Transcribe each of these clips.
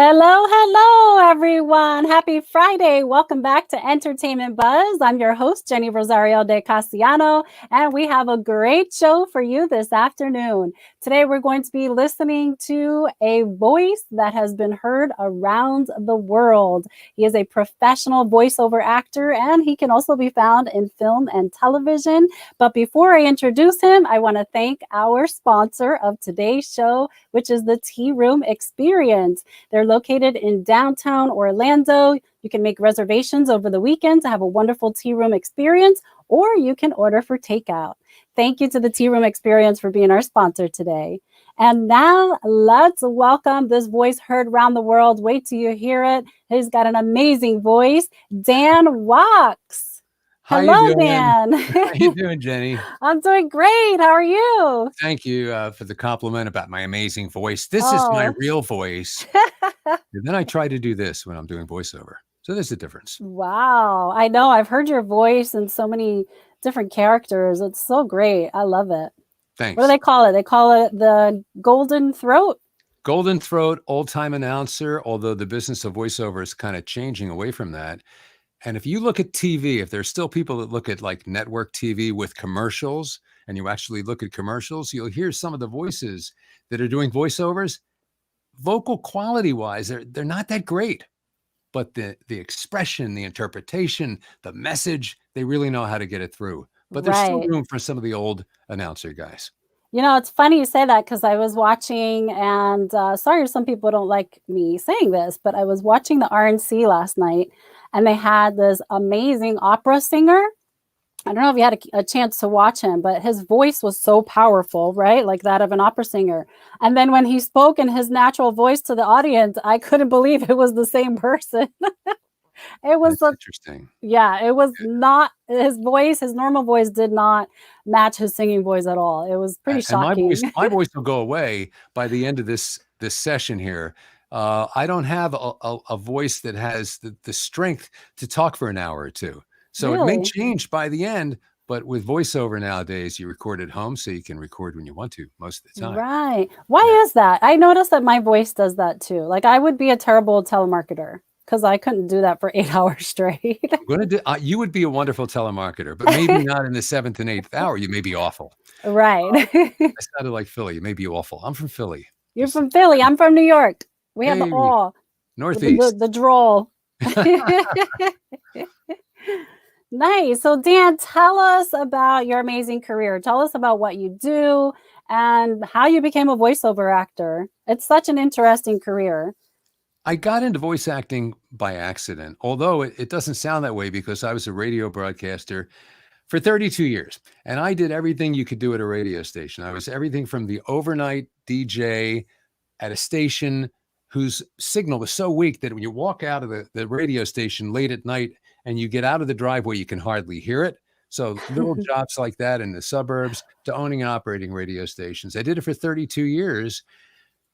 Hello, hello, everyone. Happy Friday. Welcome back to Entertainment Buzz. I'm your host, Jenny Rosario de Casiano, and we have a great show for you this afternoon. Today, we're going to be listening to a voice that has been heard around the world. He is a professional voiceover actor, and he can also be found in film and television. But before I introduce him, I want to thank our sponsor of today's show, which is the Tea Room Experience. They're located in downtown Orlando. You can make reservations over the weekend to have a wonderful tea room experience, or you can order for takeout. Thank you to the Tea Room Experience for being our sponsor today. And now let's welcome this voice heard around the world. Wait till you hear it. He's got an amazing voice, Dan Wachs. How Hello, you doing? Dan. How you doing, Jenny? I'm doing great. How are you? Thank you for the compliment about my amazing voice. This is my real voice. And then I try to do this when I'm doing voiceover. So there's a difference. Wow. I know. I've heard your voice in so many different characters. It's so great. I love it. Thanks. What do they call it? They call it the golden throat. Golden throat, old-time announcer, although the business of voiceover is kind of changing away from that. And if you look at TV, if there's still people that look at like network TV with commercials, and you actually look at commercials, you'll hear some of the voices that are doing voiceovers. Vocal quality-wise, they're not that great. But the expression, the interpretation, the message, they really know how to get it through. But there's still room for some of the old announcer guys. You know, it's funny you say that because I was watching, and sorry if some people don't like me saying this, but I was watching the RNC last night, and they had this amazing opera singer. I don't know if you had a chance to watch him, but his voice was so powerful, right? Like that of an opera singer. And then when he spoke in his natural voice to the audience, I couldn't believe it was the same person. It was interesting. Yeah, it was not his voice. His normal voice did not match his singing voice at all. It was pretty shocking. And my voice will go away by the end of this session here. I don't have a voice that has the strength to talk for an hour or two. So It may change by the end, but with voiceover nowadays, you record at home, so you can record when you want to most of the time. Right. Why is that? I noticed that my voice does that too. Like I would be a terrible telemarketer because I couldn't do that for 8 hours straight. I'm gonna do. You would be a wonderful telemarketer, but maybe not in the 7th and 8th hour. You may be awful. Right. I sounded like Philly. You may be awful. I'm from Philly. You're from Philly. I'm from New York. We have the awe. Northeast. The drawl. Nice. So Dan, tell us about your amazing career. Tell us about what you do and how you became a voiceover actor. It's such an interesting career. I got into voice acting by accident, although it doesn't sound that way because I was a radio broadcaster for 32 years. And I did everything you could do at a radio station. I was everything from the overnight DJ at a station whose signal was so weak that when you walk out of the radio station late at night and you get out of the driveway, you can hardly hear it. So little jobs like that in the suburbs to owning and operating radio stations. I did it for 32 years.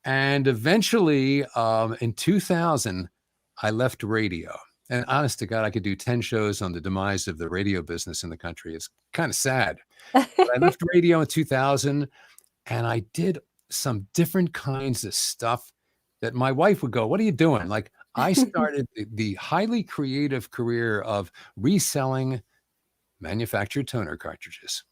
And eventually, in 2000, I left radio. And honest to God, I could do 10 shows on the demise of the radio business in the country. It's kind of sad. But I left radio in 2000, and I did some different kinds of stuff that my wife would go, "What are you doing?" Like I started the highly creative career of reselling manufactured toner cartridges.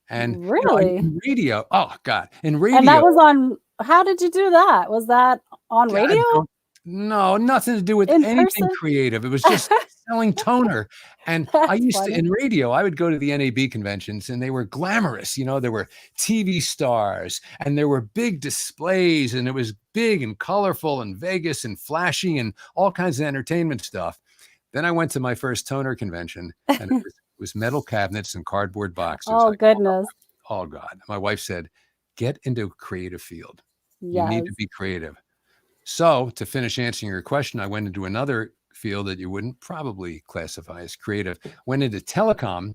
And really? In radio, oh God, in radio. And that was on, how did you do that? Was that on radio? No, nothing to do with anything creative. It was just selling toner. And I used to, in radio, I would go to the NAB conventions and they were glamorous. There were TV stars and there were big displays and it was big and colorful and Vegas and flashy and all kinds of entertainment stuff. Then I went to my first toner convention and it was metal cabinets and cardboard boxes. Oh, goodness. Oh, God. My wife said, get into a creative field. Yes. You need to be creative. So to finish answering your question, I went into another field that you wouldn't probably classify as creative. Went into telecom,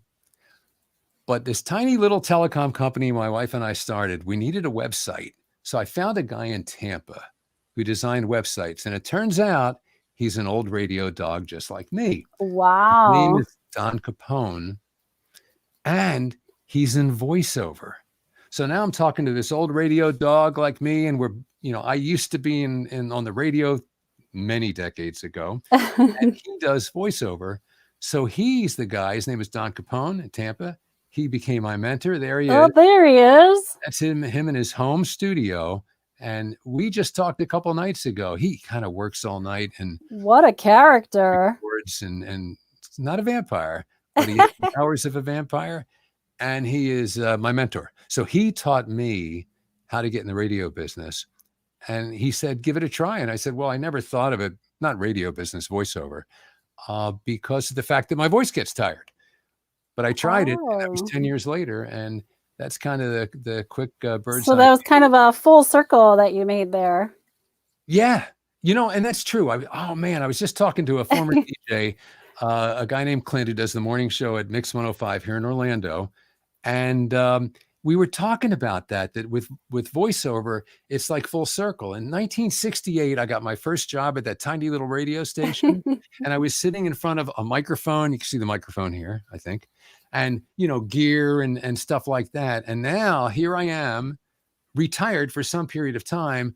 but this tiny little telecom company my wife and I started, we needed a website. So I found a guy in Tampa who designed websites. And it turns out he's an old radio dog just like me. Wow. His name is Don Capone. And he's in voiceover. So now I'm talking to this old radio dog like me, and I used to be in on the radio many decades ago, and he does voiceover. So he's the guy. His name is Don Capone in Tampa. He became my mentor. There he Oh, is. there he is. That's him in his home studio. And we just talked a couple nights ago. He kind of works all night and What a character. records and it's not a vampire, but he has the powers of a vampire. And he is my mentor. So he taught me how to get in the radio business. And he said, give it a try. And I said, well, I never thought of it, not radio business, voiceover, because of the fact that my voice gets tired. But I tried it, and that was 10 years later. And that's kind of the quick bird's eye. So that was kind of a full circle that you made there. Yeah. And that's true. I was just talking to a former DJ, a guy named Clint who does the morning show at Mix 105 here in Orlando. And we were talking about that with voiceover, it's like full circle. In 1968, I got my first job at that tiny little radio station. And I was sitting in front of a microphone. You can see the microphone here, I think. And, gear and stuff like that. And now here I am, retired for some period of time.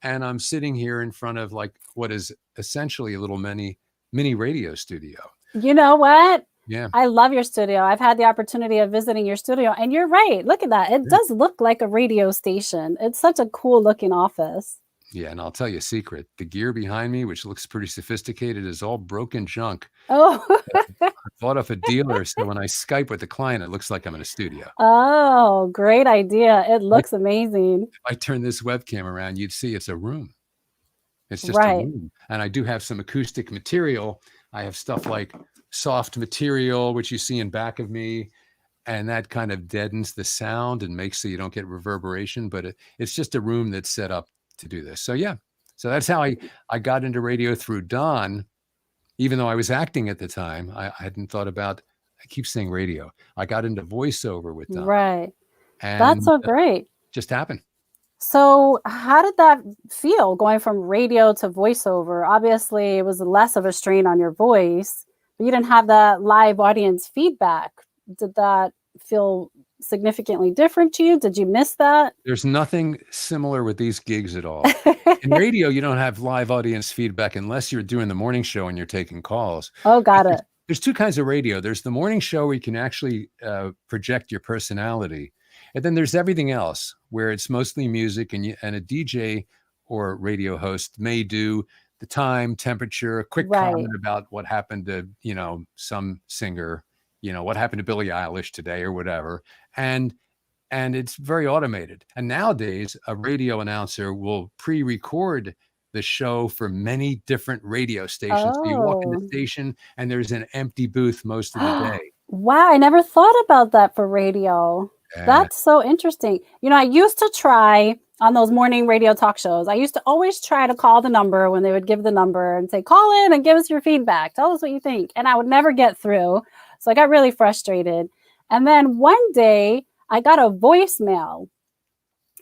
And I'm sitting here in front of like what is essentially a little mini radio studio. You know what? Yeah. I love your studio. I've had the opportunity of visiting your studio, and you're right. Look at that. It does look like a radio station. It's such a cool looking office. Yeah. And I'll tell you a secret. The gear behind me, which looks pretty sophisticated, is all broken junk. Oh. I bought off a dealer. So when I Skype with the client, it looks like I'm in a studio. Oh, great idea. It looks amazing. If I turn this webcam around, you'd see it's a room. It's just a room. And I do have some acoustic material. I have stuff like soft material, which you see in back of me, and that kind of deadens the sound and makes so you don't get reverberation. But it's just a room that's set up to do this. So yeah, so that's how I got into radio through Don. Even though I was acting at the time, I hadn't thought about. I keep saying radio. I got into voiceover with Don. Right, and that's so great. Just happened. So how did that feel going from radio to voiceover? Obviously, it was less of a strain on your voice. You didn't have that live audience feedback. Did that feel significantly different to you? Did you miss that? There's nothing similar with these gigs at all. In radio, you don't have live audience feedback unless you're doing the morning show and you're taking calls. Oh, got it. There's two kinds of radio. There's the morning show where you can actually project your personality. And then there's everything else where it's mostly music and a DJ or radio host may do the time, temperature, a quick comment about what happened to, some singer, what happened to Billie Eilish today or whatever. And it's very automated. And nowadays, a radio announcer will pre-record the show for many different radio stations. So you walk in the station and there's an empty booth most of the day. Wow, I never thought about that for radio. That's so interesting. I used to try on those morning radio talk shows. I used to always try to call the number when they would give the number and say, call in and give us your feedback. Tell us what you think. And I would never get through. So I got really frustrated. And then one day I got a voicemail.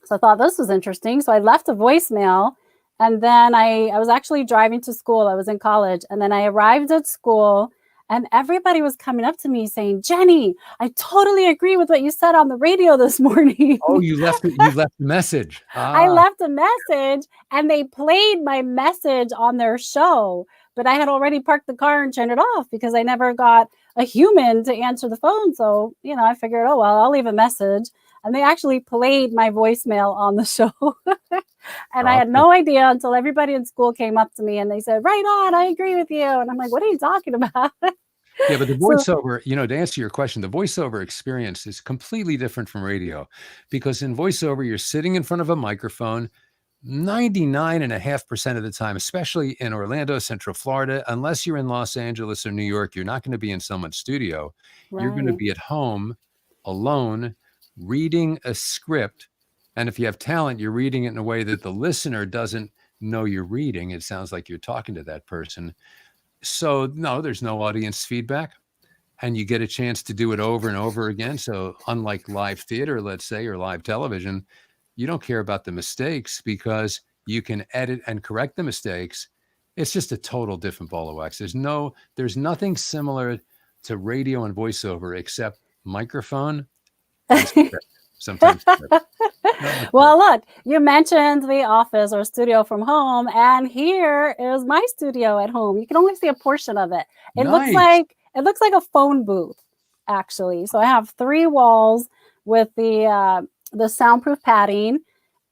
So I thought this was interesting. So I left a voicemail. And then I was actually driving to school. I was in college. And then I arrived at school. And everybody was coming up to me saying, Jenny, I totally agree with what you said on the radio this morning. Oh, you left a message. I left a message and they played my message on their show. But I had already parked the car and turned it off because I never got a human to answer the phone. So, I figured, oh, well, I'll leave a message. And they actually played my voicemail on the show. And I had no idea until everybody in school came up to me and they said, right on, I agree with you. And I'm like, what are you talking about? Yeah, but the voiceover, to answer your question, the voiceover experience is completely different from radio because in voiceover, you're sitting in front of a microphone 99.5% of the time, especially in Orlando, Central Florida, unless you're in Los Angeles or New York, you're not going to be in someone's studio. Right. You're going to be at home alone, reading a script. And if you have talent, you're reading it in a way that the listener doesn't know you're reading. It sounds like you're talking to that person. So no, there's no audience feedback and you get a chance to do it over and over again. So unlike live theater, let's say, or live television, you don't care about the mistakes because you can edit and correct the mistakes. It's just a total different ball of wax. There's nothing similar to radio and voiceover except microphone and script. sometimes. Not much Well, look, you mentioned the office or studio from home, and here is my studio at home. You can only see a portion of it. Nice. It looks like a phone booth, actually. So I have 3 walls with the soundproof padding,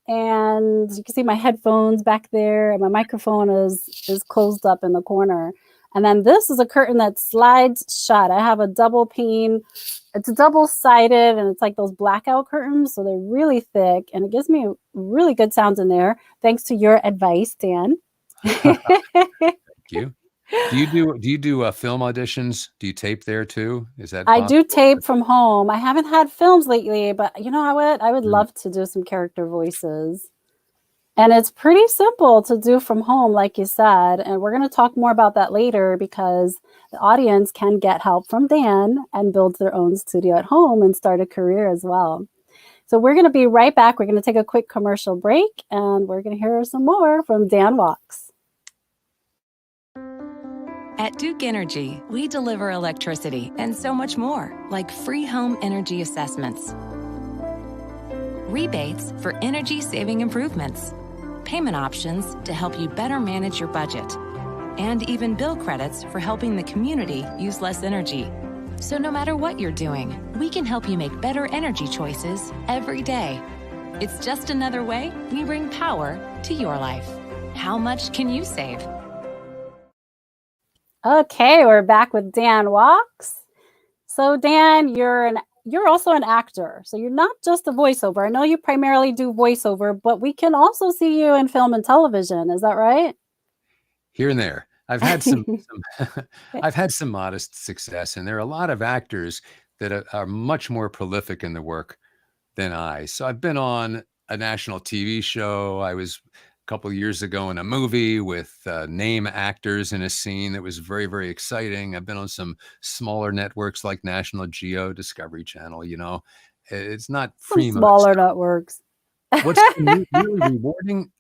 and you can see my headphones back there, and my microphone is closed up in the corner. And then this is a curtain that slides shut. I have a double pane. It's double-sided, and it's like those blackout curtains, so they're really thick, and it gives me really good sounds in there, thanks to your advice, Dan. Thank you. Do you do film auditions? Do you tape there too? Is that I do possible? tape from home. I haven't had films lately, but you know, I would love to do some character voices. And it's pretty simple to do from home, like you said. And we're going to talk more about that later because the audience can get help from Dan and build their own studio at home and start a career as well. So we're going to be right back. We're going to take a quick commercial break and we're going to hear some more from Dan Wachs. At Duke Energy, we deliver electricity and so much more, like free home energy assessments, rebates for energy-saving improvements, payment options to help you better manage your budget, and even bill credits for helping the community use less energy. So no matter what you're doing, we can help you make better energy choices every day. It's just another way we bring power to your life. How much can you save? Okay, we're back with Dan Wachs. So Dan, you're also an actor. So you're not just a voiceover. I know you primarily do voiceover, but we can also see you in film and television. Is that right? Here and there. I've had some I've had some modest success, and there are a lot of actors that are much more prolific in the work than I. So I've been on a national TV show. I was a couple of years ago in a movie with name actors in a scene that was very, very exciting. I've been on some smaller networks like National Geo, Discovery Channel. You know, it's not Some primo smaller stuff. networks. What's been really rewarding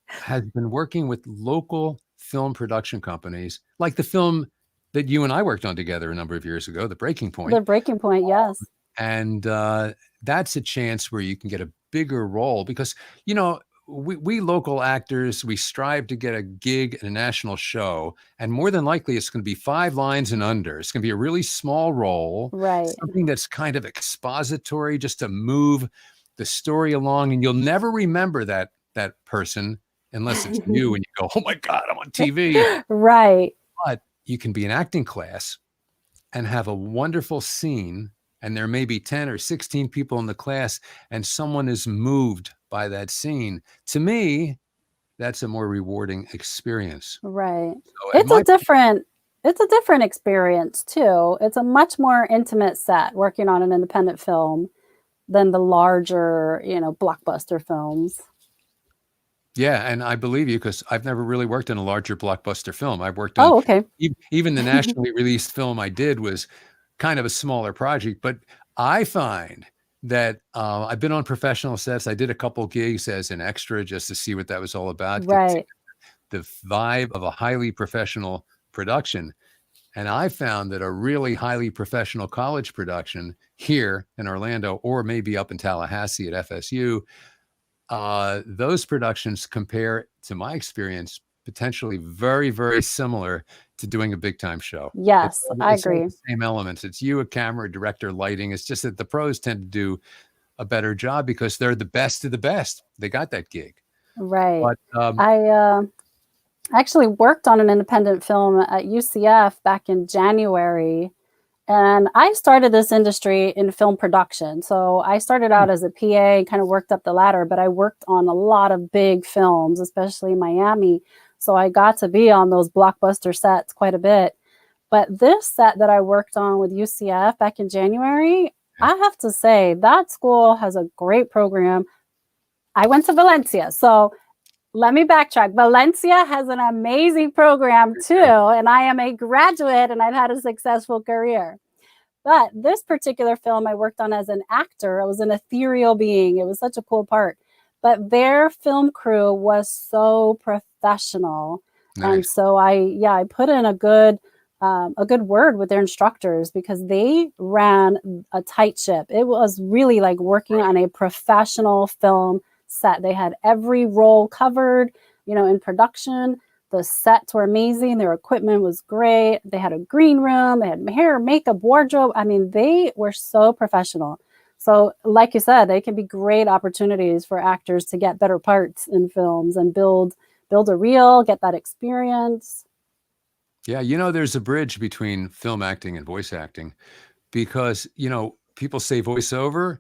has been working with local film production companies, like the film that you and I worked on together a number of years ago, The Breaking Point. The Breaking Point, yes. And that's a chance where you can get a bigger role because, you know, we local actors, we strive to get a gig in a national show. And more than likely, it's going to be 5 lines and under. It's going to be a really small role, Right. something that's kind of expository just to move the story along. And you'll never remember that person unless it's you and you go, oh my God, I'm on TV. Right. But you can be in acting class and have a wonderful scene, and there may be 10 or 16 people in the class, and someone is moved by that scene. To me, that's a more rewarding experience. Right. So It's a different experience too. It's a much more intimate set working on an independent film than the larger, blockbuster films. Yeah, and I believe you because I've never really worked in a larger blockbuster film. I've worked on okay. even the nationally released film I did was kind of a smaller project, but I find that I've been on professional sets. I did a couple gigs as an extra just to see what that was all about, Right. the vibe of a highly professional production. And I found that a really highly professional college production here in Orlando, or maybe up in Tallahassee at FSU, those productions compare, to my experience, potentially very, very similar to doing a big time show. Yes, I It's all agree. the same elements. It's you, a camera, director, lighting. It's just that the pros tend to do a better job because they're the best of the best. They got that gig. Right. But I actually worked on an independent film at UCF back in January. And I started this industry in film production. So I started out as a PA and kind of worked up the ladder, but I worked on a lot of big films, especially in Miami. So I got to be on those blockbuster sets quite a bit. But this set that I worked on with UCF back in January, I have to say that school has a great program. I went to Valencia. So let me backtrack. Valencia has an amazing program too, and I am a graduate and I've had a successful career. But this particular film I worked on as an actor, I was an ethereal being. It was such a cool part. But their film crew was so professional. Nice. And so I put in a good a good word with their instructors, because they ran a tight ship. It was really like working on a professional film set. They had every role covered, in production. The sets were amazing. Their equipment was great. They had a green room. They had hair, makeup, wardrobe. I mean, they were so professional. So like you said, they can be great opportunities for actors to get better parts in films and build a reel, get that experience. Yeah, there's a bridge between film acting and voice acting because, people say voiceover,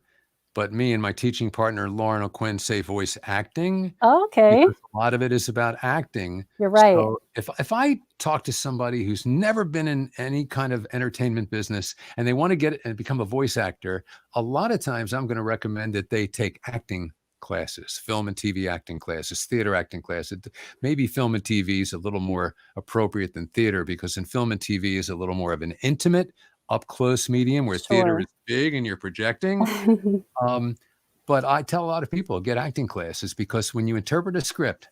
but me and my teaching partner, Lauren O'Quinn, say voice acting Okay. because a lot of it is about acting. You're right. So if I talk to somebody who's never been in any kind of entertainment business and they want to get and become a voice actor, a lot of times I'm going to recommend that they take acting classes, film and TV acting classes, theater acting classes. Maybe film and TV is a little more appropriate than theater, because in film and TV is a little more of an intimate, up close medium, where theater is big and you're projecting. But I tell a lot of people, get acting classes, because when you interpret a script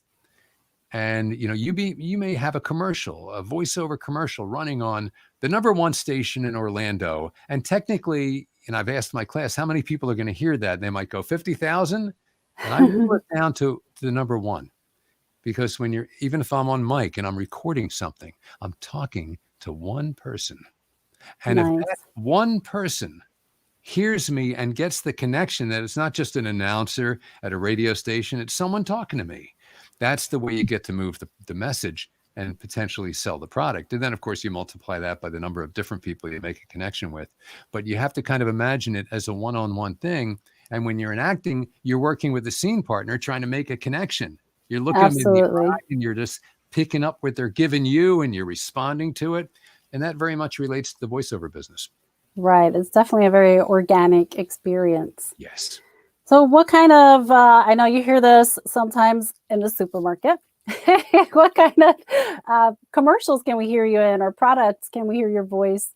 and you may have a voiceover commercial running on the #1 station in Orlando, and technically, and I've asked my class how many people are going to hear that, and they might go 50,000. And I whittle it down to the #1, because even if I'm on mic and I'm recording something, I'm talking to one person. And if that one person hears me and gets the connection that it's not just an announcer at a radio station, it's someone talking to me, that's the way you get to move the message and potentially sell the product. And then, of course, you multiply that by the number of different people you make a connection with. But you have to kind of imagine it as a one-on-one thing. And when you're in acting, you're working with a scene partner trying to make a connection. You're looking in the eye and you're just picking up what they're giving you and you're responding to it. And that very much relates to the voiceover business. Right. It's definitely a very organic experience. Yes. So what kind of, I know you hear this sometimes in the supermarket. What kind of commercials can we hear you in, or products can we hear your voice?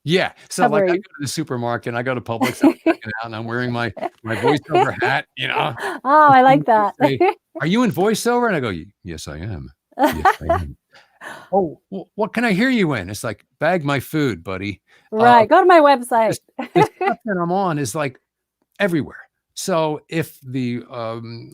Yeah. So like I go to the supermarket and I go to Publix, I'm checking out and I'm wearing my voiceover hat, Oh, I like that. Say, are you in voiceover? And I go, yes, I am. Yes, I am. Oh, what can I hear you in? It's like, bag my food, buddy. Right. Go to my website. The stuff that I'm on is like everywhere. So if the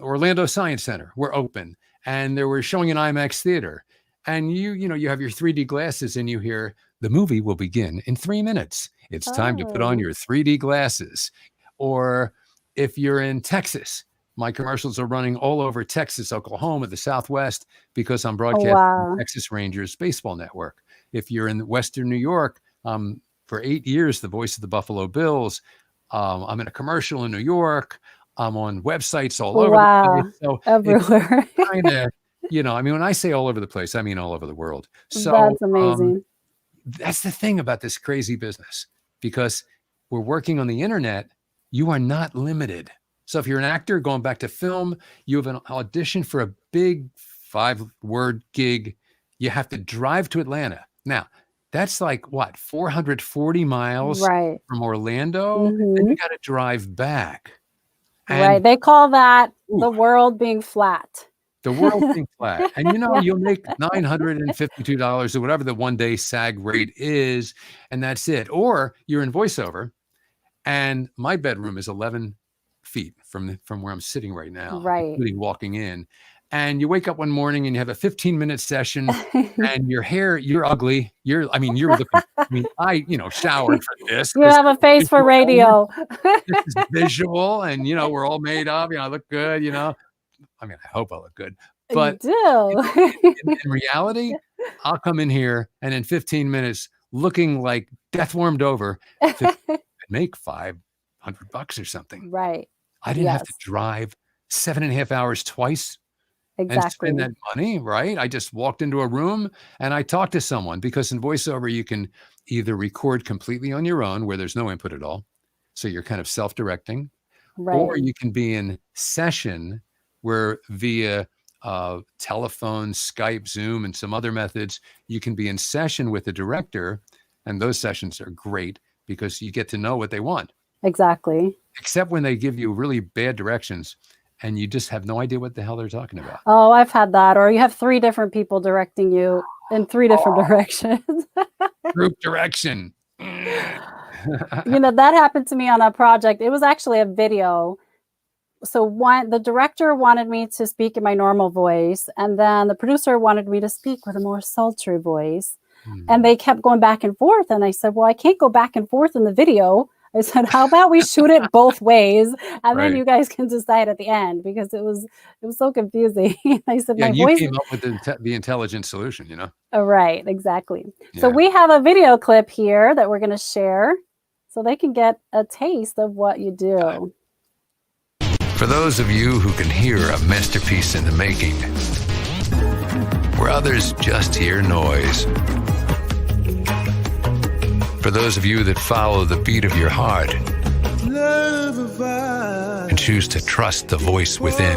Orlando Science Center were open and they were showing an IMAX theater, and you have your 3D glasses and you hear, the movie will begin in 3 minutes. It's time to put on your 3D glasses. Or if you're in Texas, my commercials are running all over Texas, Oklahoma, the Southwest, because I'm broadcasting the Texas Rangers baseball network. If you're in Western New York, for 8 years, the voice of the Buffalo Bills. I'm in a commercial in New York. I'm on websites all over the place. So everywhere. Kind of, when I say all over the place, I mean all over the world. So that's amazing. That's the thing about this crazy business, because we're working on the internet. You are not limited. So if you're an actor going back to film, you have an audition for a big 5-word gig. You have to drive to Atlanta. Now, that's like what, 440 miles from Orlando? And you got to drive back. And they call that the world being flat. The world being flat. And you'll make $952 or whatever the one-day SAG rate is, and that's it. Or you're in voiceover, and my bedroom is 11 feet from where I'm sitting right now, including walking in. And you wake up one morning and you have a 15-minute session, and your hair, you're ugly. You're looking, I showered for this. You have a face for radio. This is visual, and we're all made up. I look good, I hope I look good, but you do. in reality, I'll come in here and in 15 minutes looking like death warmed over to make $500 or something. Right. I didn't have to drive 7.5 hours twice and spend that money. Right. I just walked into a room and I talked to someone, because in voiceover, you can either record completely on your own where there's no input at all. So you're kind of self-directing, or you can be in session where via telephone, Skype, Zoom, and some other methods, you can be in session with the director. And those sessions are great because you get to know what they want. Exactly. Except when they give you really bad directions and you just have no idea what the hell they're talking about. Oh, I've had that. Or you have 3 different people directing you in 3 different directions. Group direction. That happened to me on a project. It was actually a video. So the director wanted me to speak in my normal voice, and then the producer wanted me to speak with a more sultry voice. And they kept going back and forth. And I said, well, I can't go back and forth in the video. I said, how about we shoot it both ways? And then you guys can decide at the end, because it was so confusing. I said, my you voice came up with the intelligent solution, Oh, right, exactly. Yeah. So we have a video clip here that we're going to share so they can get a taste of what you do. For those of you who can hear a masterpiece in the making, where others just hear noise. For those of you that follow the beat of your heart and choose to trust the voice within.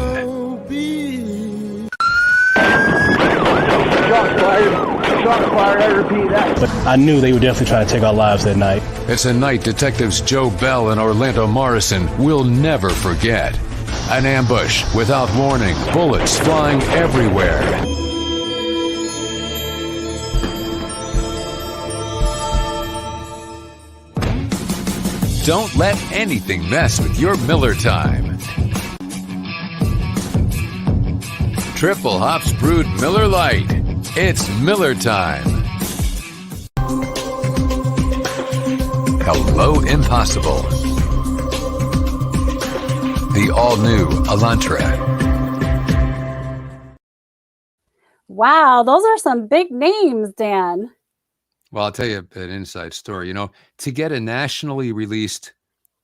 Shots fired, I repeat that. But I knew they were definitely trying to take our lives that night. It's a night detectives Joe Bell and Orlando Morrison will never forget. An ambush without warning, bullets flying everywhere. Don't let anything mess with your Miller time. Triple hops brewed Miller Lite. It's Miller time. Hello, Impossible. The all-new Elantra. Wow, those are some big names, Dan. Well, I'll tell you an inside story. To get a nationally released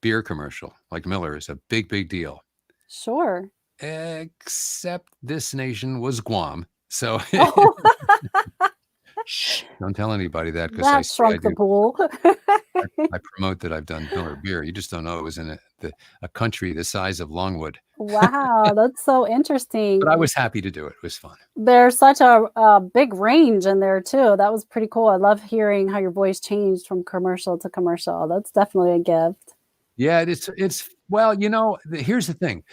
beer commercial like Miller is a big, big deal. Sure. Except this nation was Guam. So shh, don't tell anybody that, because that shrunk the pool. I promote that I've done Miller beer. You just don't know it was in a country the size of Longwood. Wow, that's so interesting. But I was happy to do it. It was fun. There's such a big range in there too. That was pretty cool. I love hearing how your voice changed from commercial to commercial. That's definitely a gift. Yeah, it's well, here's the thing.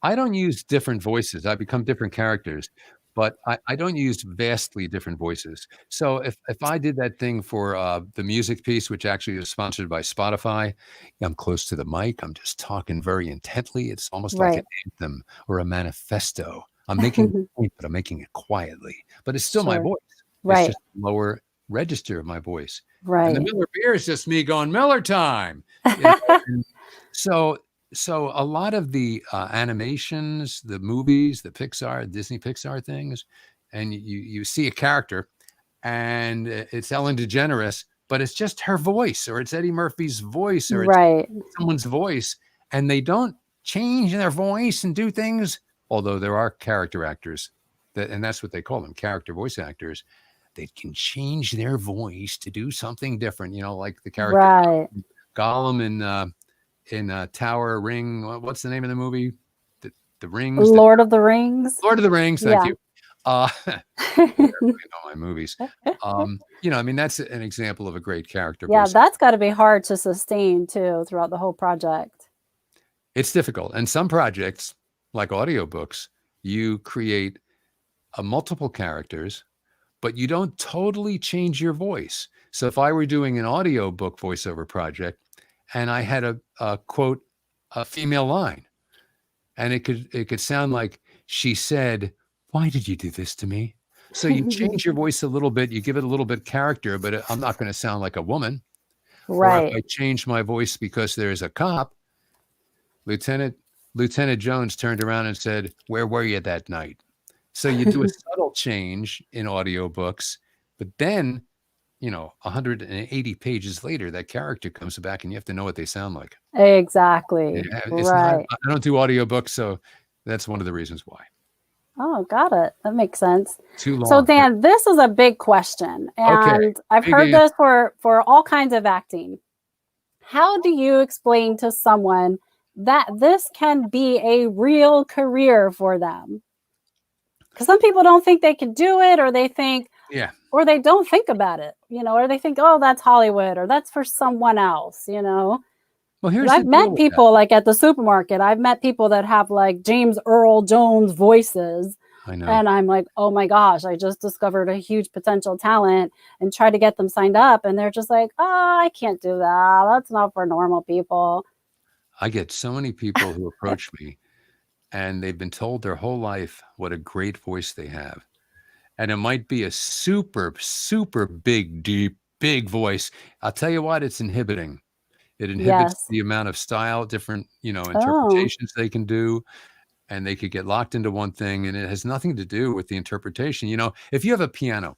I don't use different voices. I become different characters, but I don't use vastly different voices. So if I did that thing for the music piece, which actually is sponsored by Spotify, I'm close to the mic. I'm just talking very intently. It's almost like an anthem or a manifesto. I'm making a point, but I'm making it quietly. But it's still my voice. Right. It's just a lower register of my voice. Right. And the Miller beer is just me going, Miller time. So a lot of the animations, the movies, the DisneyPixar things, and you see a character and it's Ellen DeGeneres, but it's just her voice, or it's Eddie Murphy's voice, or it's someone's voice, and they don't change their voice and do things. Although there are character actors, and that's what they call them, character voice actors. They can change their voice to do something different, like the character Gollum in Tower Ring. What's the name of the movie? The Rings. Lord of the Rings. Lord of the Rings. Thank you. I know my movies. That's an example of a great character. Yeah, that's got to be hard to sustain too throughout the whole project. It's difficult. And some projects, like audiobooks, you create multiple characters, but you don't totally change your voice. So if I were doing an audiobook voiceover project and I had a quote, a female line, and it could sound like she said, "Why did you do this to me?" So you change your voice a little bit, you give it a little bit character, but I'm not going to sound like a woman. Right. Or if I change my voice because there's a cop, Lieutenant Jones turned around and said, "Where were you that night?" So you do a subtle change in audiobooks, but then, 180 pages later, that character comes back and you have to know what they sound like. Exactly. I don't do audiobooks, so that's one of the reasons why. Oh, got it. That makes sense. Too long. So Dan, this is a big question, and I've heard this for all kinds of acting. How do you explain to someone that this can be a real career for them? Because some people don't think they can do it, or they think, or they don't think about it, or they think, oh, that's Hollywood, or that's for someone else, Well, I've met people like at the supermarket. I've met people that have like James Earl Jones voices, I know. And I'm like, oh my gosh, I just discovered a huge potential talent and try to get them signed up. And they're just like, oh, I can't do that. That's not for normal people. I get so many people who approach me and they've been told their whole life what a great voice they have. And it might be a super, super big, deep, big voice. I'll tell you what, it's inhibiting. It inhibits Yes. the amount of style, different, Oh, interpretations they can do. And they could get locked into one thing, and it has nothing to do with the interpretation. If you have a piano,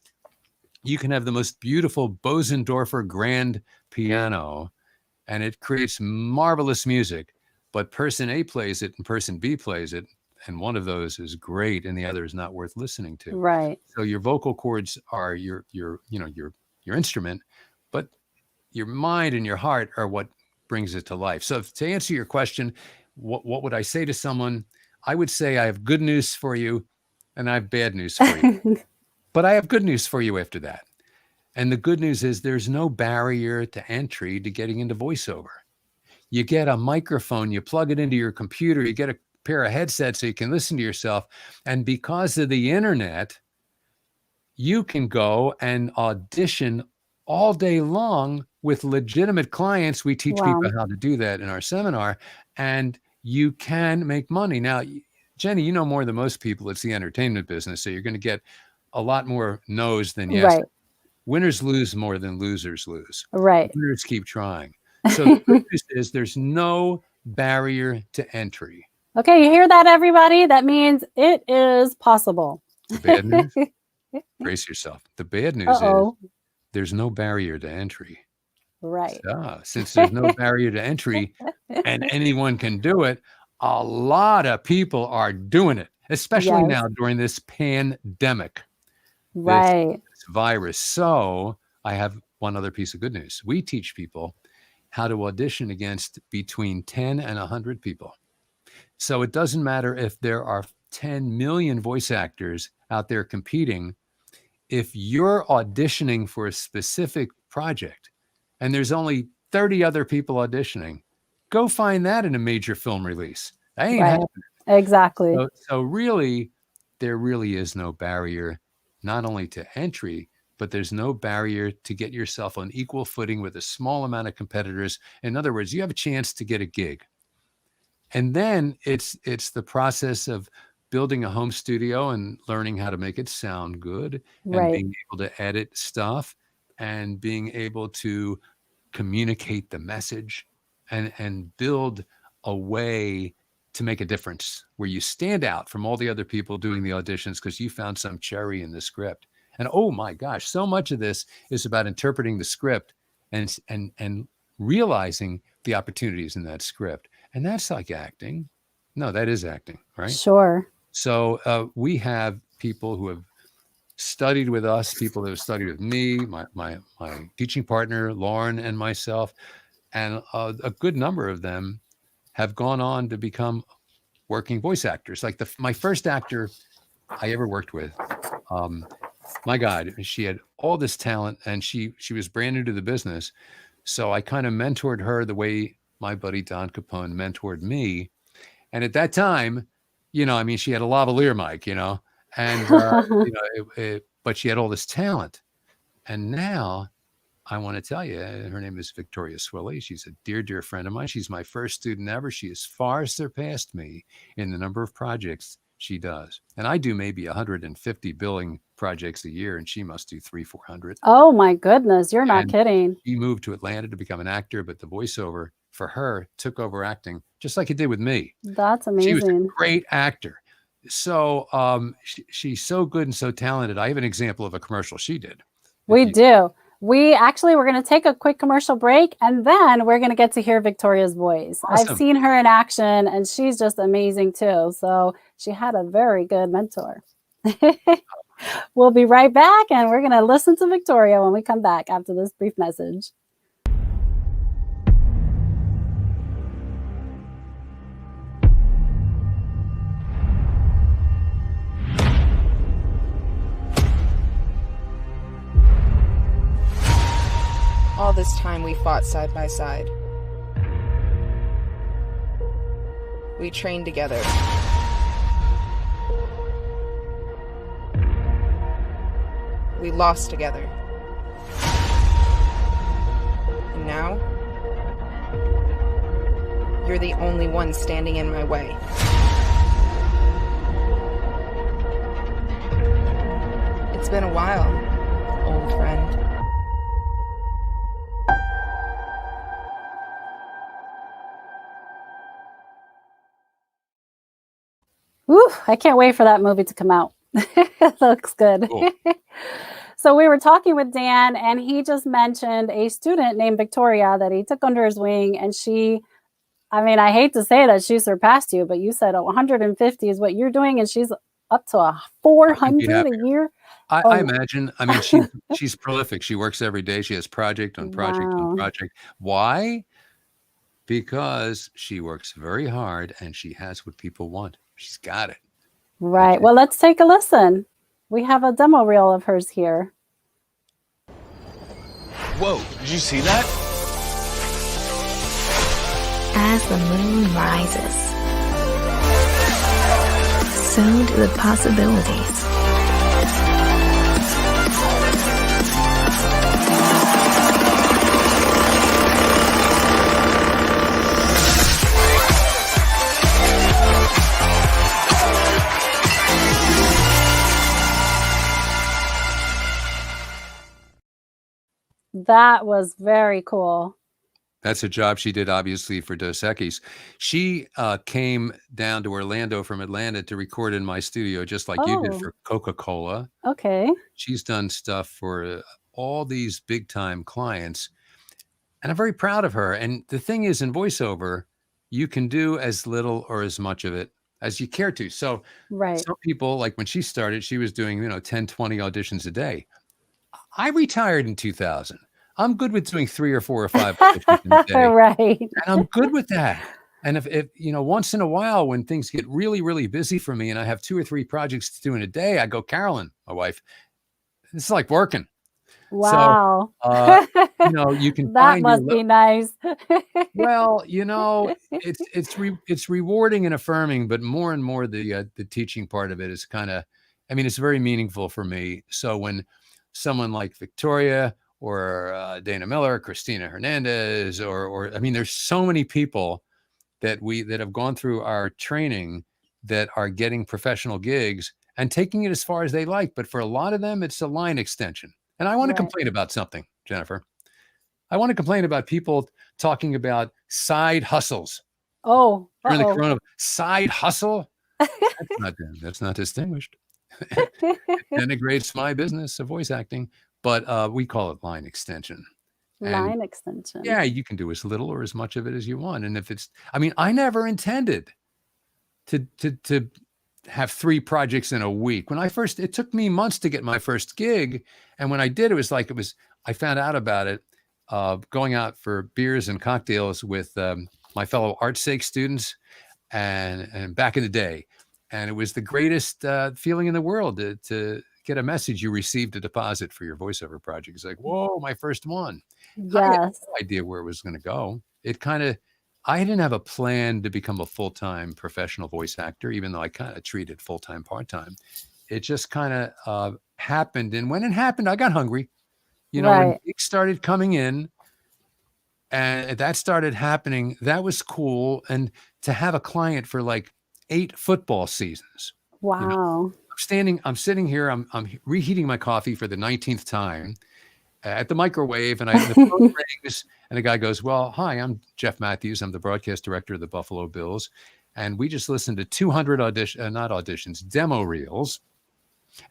you can have the most beautiful Bosendorfer grand piano, and it creates marvelous music. But person A plays it and person B plays it, and one of those is great, and the other is not worth listening to. right. So your vocal cords are your instrument, but your mind and your heart are what brings it to life. So to answer your question, what would I say to someone? I would say I have good news for you and I have bad news for you. But I have good news for you after that. And the good news is there's no barrier to entry to getting into voiceover. You get a microphone, you plug it into your computer, you get a pair of headsets so you can listen to yourself. And because of the internet, you can go and audition all day long with legitimate clients. We teach Wow. people how to do that in our seminar, and you can make money. Now, Jenny, you know more than most people, it's the entertainment business. So you're going to get a lot more no's than yes. Right. Winners lose more than losers lose. Right. Winners keep trying. So the good news is there's no barrier to entry. Okay, you hear that, everybody? That means it is possible. The bad news, brace yourself. The bad news Uh-oh. is there's no barrier to entry. Right. Since there's no barrier to entry and anyone can do it, a lot of people are doing it, especially Yes. now during this pandemic, Right. this virus. So I have one other piece of good news. We teach people how to audition against between 10 and 100 people. So it doesn't matter if there are 10 million voice actors out there competing. If you're auditioning for a specific project and there's only 30 other people auditioning, go find that in a major film release. That ain't Right. happening. Exactly. So really, there really is no barrier, not only to entry, but there's no barrier to get yourself on equal footing with a small amount of competitors. In other words, you have a chance to get a gig. And then it's the process of building a home studio and learning how to make it sound good and Right. being able to edit stuff and being able to communicate the message and build a way to make a difference where you stand out from all the other people doing the auditions because you found some cherry in the script. And oh my gosh, so much of this is about interpreting the script and realizing the opportunities in that script. And that's like acting. No, that is acting, right? Sure. So we have people who have studied with us, people that have studied with me, my teaching partner, Lauren, and myself. And a good number of them have gone on to become working voice actors. Like my first actor I ever worked with, my God, she had all this talent and she was brand new to the business. So I kind of mentored her the way my buddy Don Capone mentored me. And at that time, she had a lavalier mic, and, but she had all this talent. And now I want to tell you, her name is Victoria Swilley. She's a dear, dear friend of mine. She's my first student ever. She has far surpassed me in the number of projects she does. And I do maybe 150 billing projects a year, and she must do 300-400. Oh my goodness, you're not And kidding. She moved to Atlanta to become an actor, but the voiceover for her took over acting, just like it did with me. That's She was a amazing. great actor. So she's so good and so talented. I have an example of a commercial she did. We do. We're going to take a quick commercial break and then we're going to get to hear Victoria's voice. Awesome. I've seen her in action and she's just amazing too. So she had a very good mentor. We'll be right back and we're going to listen to Victoria when we come back after this brief message. All this time we fought side by side. We trained together. we lost together. And now, you're the only one standing in my way. It's been a while, old friend. Woo, I can't wait for that movie to come out. It looks good. Cool. So we were talking with Dan, and he just mentioned a student named Victoria that he took under his wing, and she, I mean, I hate to say that she surpassed you, but you said 150 is what you're doing, and she's up to a 400 a year. I imagine. I mean, she's prolific. She works every day. She has project on project on project. Why? Because she works very hard and she has what people want. She's got it. Right. Okay. Well, let's take a listen. We have a demo reel of hers here. Whoa, did you see that? As the moon rises, so do the possibilities. That was very cool. That's a job she did, obviously, for Dos Equis. She came down to Orlando from Atlanta to record in my studio, just like you did for Coca-Cola. Okay. She's done stuff for all these big-time clients, and I'm very proud of her. And the thing is, in voiceover, you can do as little or as much of it as you care to. So some people, like when she started, she was doing, 10, 20 auditions a day. I retired in 2000. I'm good with doing 3 or 4 or 5 auditions in a day. Right. And I'm good with that. And if once in a while when things get really, really busy for me and I have 2 or 3 projects to do in a day, I go, Carolyn, my wife, this is like working. Wow. So, you can that find must be nice. Well, it's rewarding and affirming, but more and more the teaching part of it is kind of, it's very meaningful for me. So when someone like Victoria or Dana Miller, Christina Hernandez, or there's so many people that have gone through our training that are getting professional gigs and taking it as far as they like. But for a lot of them, it's a line extension. And I want to complain about something, Jennifer. I want to complain about people talking about side hustles. Oh, during the corona side hustle. That's not distinguished. It denigrates my business of voice acting, but we call it line extension. Line extension. Yeah, you can do as little or as much of it as you want. And if it's, I never intended to have 3 projects in a week. When it took me months to get my first gig. And when I did, I found out about it going out for beers and cocktails with my fellow ArtSake students and back in the day. And it was the greatest feeling in the world to get a message you received a deposit for your voiceover project. It's like, whoa, my first one. Yes. I had no idea where it was going to go. I didn't have a plan to become a full-time professional voice actor, even though I kind of treated full-time, part-time. It just kind of happened. And when it happened, I got hungry. When gigs started coming in and that started happening, that was cool. And to have a client for like 8 football seasons. Wow. I'm sitting here, I'm reheating my coffee for the 19th time at the microwave, and the phone rings, and the guy goes, well, hi, I'm Jeff Matthews. I'm the broadcast director of the Buffalo Bills. And we just listened to 200 demo reels.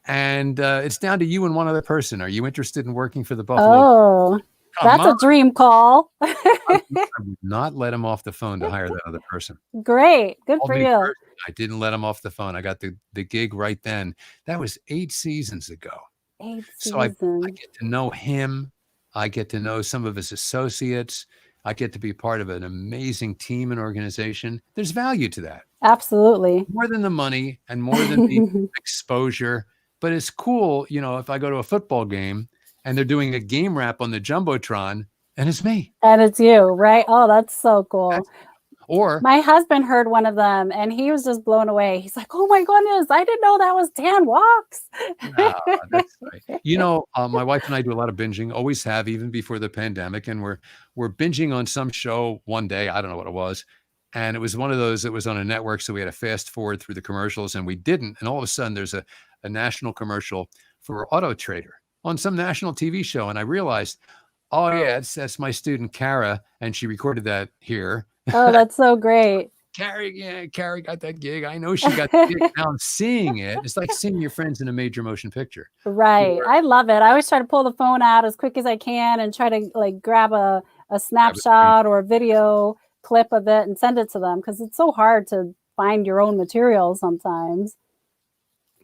And it's down to you and one other person. Are you interested in working for the Buffalo? Oh, that's a dream call. I would not let him off the phone to hire that other person. Great. Good for you. I didn't let him off the phone. I got the gig right then. That was 8 seasons ago. 8 So seasons. I get to know him. I get to know some of his associates. I get to be part of an amazing team and organization. There's value to that. Absolutely. More than the money and more than the exposure. But it's cool, if I go to a football game and they're doing a game wrap on the Jumbotron and it's me. And it's you, right? Oh, that's so cool. Or My husband heard one of them and he was just blown away. He's like, "Oh my goodness, I didn't know that was Dan Wachs." that's right. My wife and I do a lot of binging, always have, even before the pandemic. And we're binging on some show one day. I don't know what it was. And it was one of those that was on a network. So we had to fast forward through the commercials and we didn't. And all of a sudden there's a national commercial for Auto Trader on some national TV show. And I realized, oh yeah, that's my student, Kara. And she recorded that here. Oh, that's so great. Carrie got that gig. I know she got the gig. Now I'm seeing it. It's like seeing your friends in a major motion picture. Right. I love it. I always try to pull the phone out as quick as I can and try to like grab a snapshot or a video clip of it and send it to them because it's so hard to find your own material sometimes.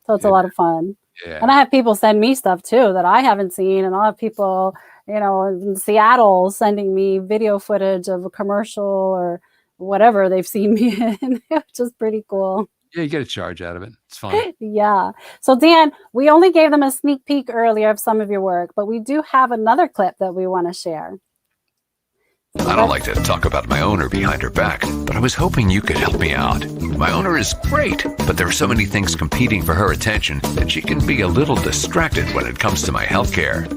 So it's a lot of fun. Yeah. And I have people send me stuff too that I haven't seen. And I'll have people, in Seattle sending me video footage of a commercial or whatever they've seen me in, which is pretty cool. Yeah, you get a charge out of it. It's fun. Yeah. So Dan, we only gave them a sneak peek earlier of some of your work, but we do have another clip that we want to share. I don't like to talk about my owner behind her back, but I was hoping you could help me out. My owner is great, but there are so many things competing for her attention that she can be a little distracted when it comes to my healthcare.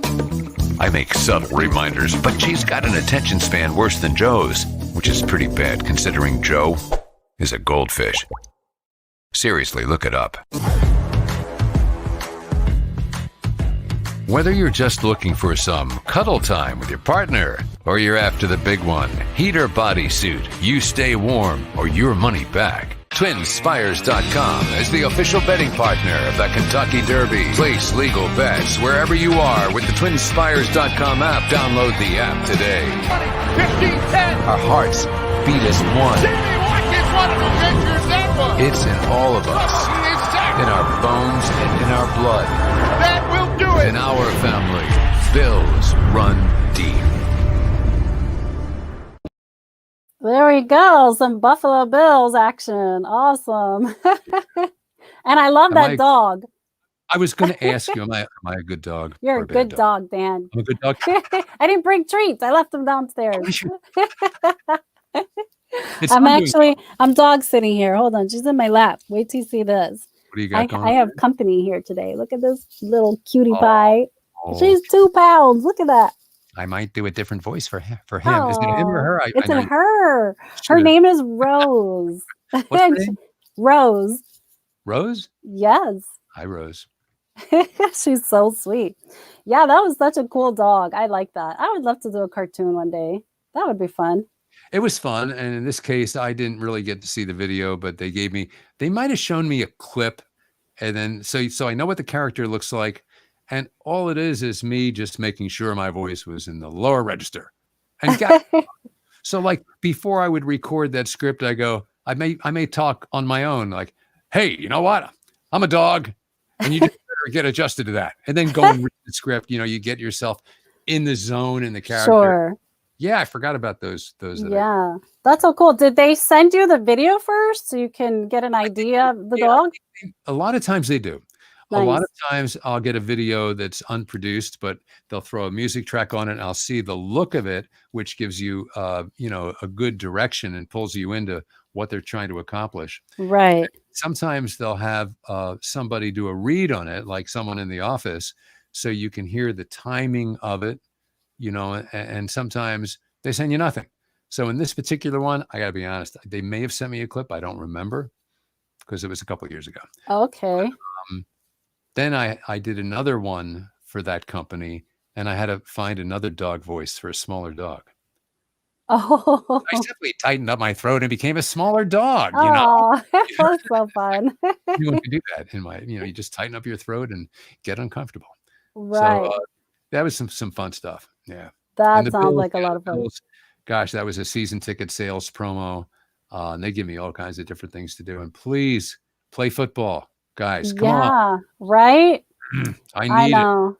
I make subtle reminders, but she's got an attention span worse than Joe's, which is pretty bad considering Joe is a goldfish. Seriously, look it up. Whether you're just looking for some cuddle time with your partner, or you're after the big one, heater bodysuit, you stay warm, or your money back, TwinSpires.com is the official betting partner of the Kentucky Derby. Place legal bets wherever you are with the TwinSpires.com app. Download the app today. 15, 10. Our hearts beat as one. Jenny Rosario one of the pictures that one. It's in all of us, in our bones and in our blood. That will do it. In our family, Bills run deep. There we go. Some Buffalo Bills action. Awesome. And I love that dog. I was going to ask you, am I a good dog? You're a good dog, Dan. I'm a good dog. I didn't bring treats. I left them downstairs. I'm I'm dog sitting here. Hold on. She's in my lap. Wait till you see this. What do you got going I have on? company here today. Look at this little cutie pie. Oh. She's 2 pounds. Look at that. I might do a different voice for him. Is it him or her? It's her. Her name is Rose. What's her name? Rose. Rose? Yes. Hi, Rose. She's so sweet. Yeah, that was such a cool dog. I like that. I would love to do a cartoon one day. That would be fun. It was fun. And in this case, I didn't really get to see the video, but they might have shown me a clip. And then, so I know what the character looks like. And all it is me just making sure my voice was in the lower register. And so like before I would record that script, I go, I may talk on my own, like, hey, you know what? I'm a dog. And you just better get adjusted to that. And then go and read the script. You get yourself in the zone in the character. Sure. Yeah, I forgot about those. Yeah, that's so cool. Did they send you the video first so you can get an idea of the dog? A lot of times they do. Nice. A lot of times I'll get a video that's unproduced, but they'll throw a music track on it and I'll see the look of it, which gives you, a good direction and pulls you into what they're trying to accomplish. Right. And sometimes they'll have somebody do a read on it, like someone in the office, so you can hear the timing of it, and sometimes they send you nothing. So in this particular one, I gotta be honest, they may have sent me a clip. I don't remember because it was a couple of years ago. Okay. But, then I did another one for that company, and I had to find another dog voice for a smaller dog. Oh, I simply tightened up my throat and became a smaller dog. That's so fun. Anyone can do that you just tighten up your throat and get uncomfortable. Right. So that was some fun stuff. Yeah. That And the sounds Bills, like a lot of fun. Bills, gosh, that was a season ticket sales promo. And they give me all kinds of different things to do. And please play football, guys. Come on. Yeah, right? I know.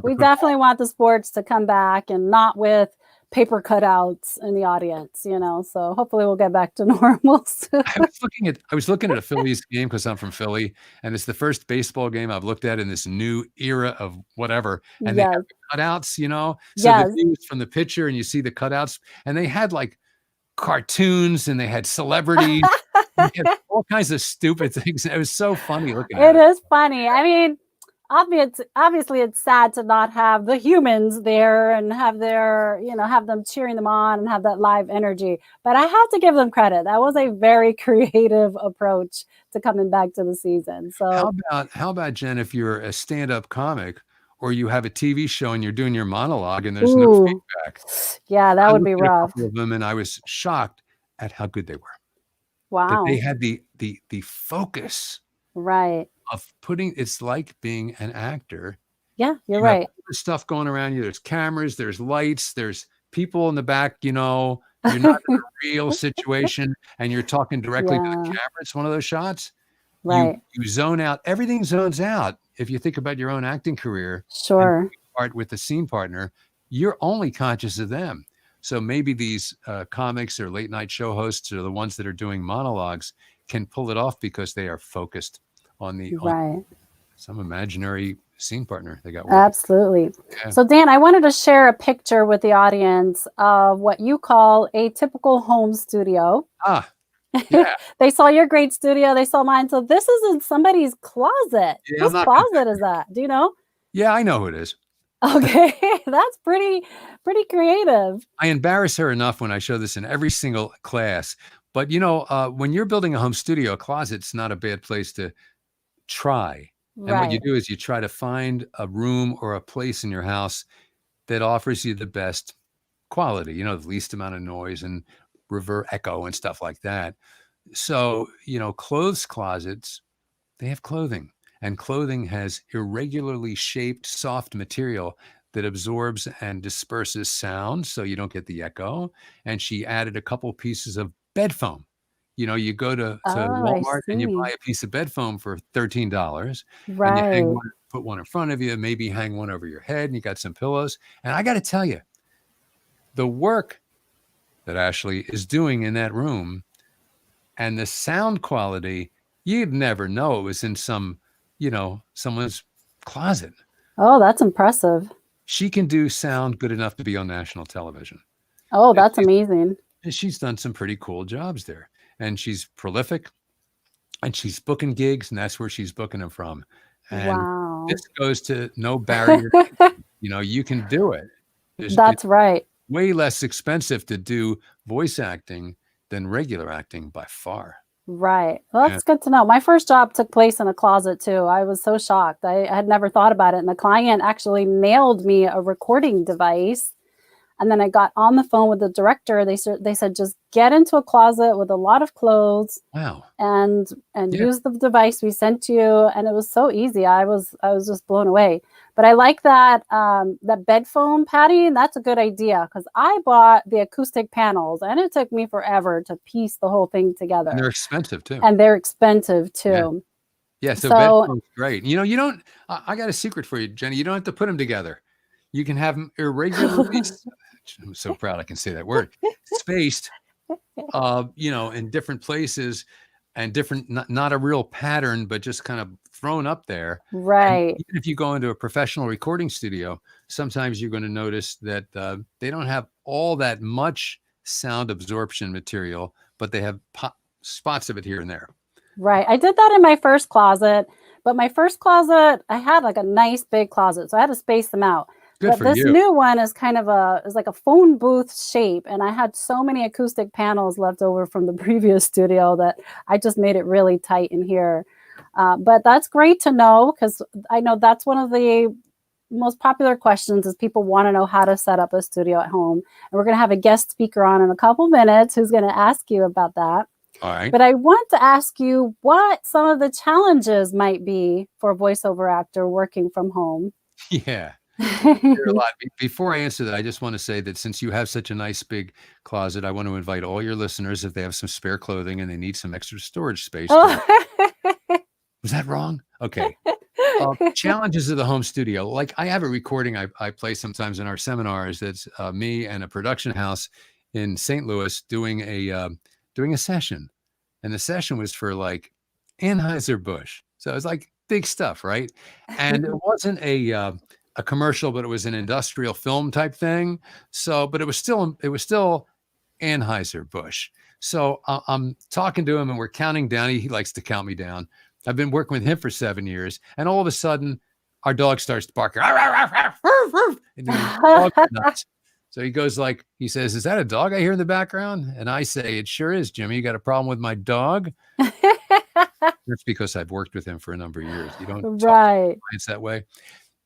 We definitely want the sports to come back and not with paper cutouts in the audience, so hopefully we'll get back to normal soon. I was looking at a Phillies game because I'm from Philly, and it's the first baseball game I've looked at in this new era of whatever. And they have the cutouts, so the views from the pitcher and you see the cutouts, and they had like cartoons and they had celebrities. They had all kinds of stupid things. It was so funny looking It at it. is funny. I mean, obviously it's sad to not have the humans there and have have them cheering them on and have that live energy. But I have to give them credit. That was a very creative approach to coming back to the season. So how about Jen, if you're a stand-up comic or you have a TV show and you're doing your monologue and there's no feedback? Yeah, that would be looked at rough. A couple of them and I was shocked at how good they were. Wow. That they had the focus. Right. Of putting, it's like being an actor. Yeah, you're right. There's stuff going around you. There's cameras, there's lights, there's people in the back, you're not in a real situation and you're talking directly to the camera. It's one of those shots. Right. You zone out. Everything zones out. If you think about your own acting career, sure. Part with the scene partner, you're only conscious of them. So maybe these comics or late night show hosts or the ones that are doing monologues can pull it off because they are focused on some imaginary scene partner they got working. Absolutely. Yeah. So Dan, I wanted to share a picture with the audience of what you call a typical home studio. Yeah. They saw your great studio, they saw mine. So this is in somebody's closet. Yeah, Whose closet is that? Do you know? Yeah, I know who it is. Okay. That's pretty creative. I embarrass her enough when I show this in every single class. But when you're building a home studio, a closet's not a bad place to try. And what you do is you try to find a room or a place in your house that offers you the best quality, the least amount of noise and reverb echo and stuff like that. So, clothes closets, they have clothing, and clothing has irregularly shaped soft material that absorbs and disperses sound so you don't get the echo. And she added a couple pieces of bed foam. You go to Walmart and you buy a piece of bed foam for $13. Right. And you hang one, put one in front of you, maybe hang one over your head, and you got some pillows. And I got to tell you, the work that Ashley is doing in that room and the sound quality, you'd never know it was in someone's closet. Oh, that's impressive. She can do sound good enough to be on national television. Oh, that's amazing. And she's done some pretty cool jobs there. And she's prolific and she's booking gigs, and that's where she's booking them from. And this goes to no barrier. You can do it. That's right. Way less expensive to do voice acting than regular acting by far. Right. Well, that's good to know. My first job took place in a closet too. I was so shocked. I had never thought about it. And the client actually mailed me a recording device. And then I got on the phone with the director. They said, just get into a closet with a lot of clothes. Wow. And use the device we sent you. And it was so easy. I was just blown away. But I like that bed foam, Patty. That's a good idea because I bought the acoustic panels and it took me forever to piece the whole thing together. And they're expensive too. Yeah, so bed foam's great. You don't. I got a secret for you, Jenny. You don't have to put them together. You can have them irregularly. I'm so proud I can say that word. Spaced, in different places and different, not a real pattern, but just kind of thrown up there. Right. And even if you go into a professional recording studio, sometimes you're going to notice that they don't have all that much sound absorption material, but they have spots of it here and there. Right. I did that in my first closet, but my first closet, I had like a nice big closet, so I had to space them out. But this new one is kind of is like a phone booth shape. And I had so many acoustic panels left over from the previous studio that I just made it really tight in here. But that's great to know because I know that's one of the most popular questions is people want to know how to set up a studio at home. And we're going to have a guest speaker on in a couple minutes who's going to ask you about that. All right. But I want to ask you what some of the challenges might be for a voiceover actor working from home. Yeah. A lot. Before I answer that, I just want to say that since you have such a nice big closet, I want to invite all your listeners, if they have some spare clothing and they need some extra storage space. Was that wrong? Okay. Challenges of the home studio. Like I have a recording I play sometimes in our seminars. That's me and a production house in St. Louis doing a session, and the session was for like Anheuser-Busch. So it was like big stuff, right? And it wasn't a commercial, but it was an industrial film type thing. So, but it was still Anheuser-Busch. So I'm talking to him and we're counting down. He likes to count me down. I've been working with him for 7 years. And all of a sudden, our dog starts barking. And the dog is nuts. So he goes he says, "Is that a dog I hear in the background?" And I say, "It sure is, Jimmy. You got a problem with my dog?" That's because I've worked with him for a number of years. You don't talk to clients that way.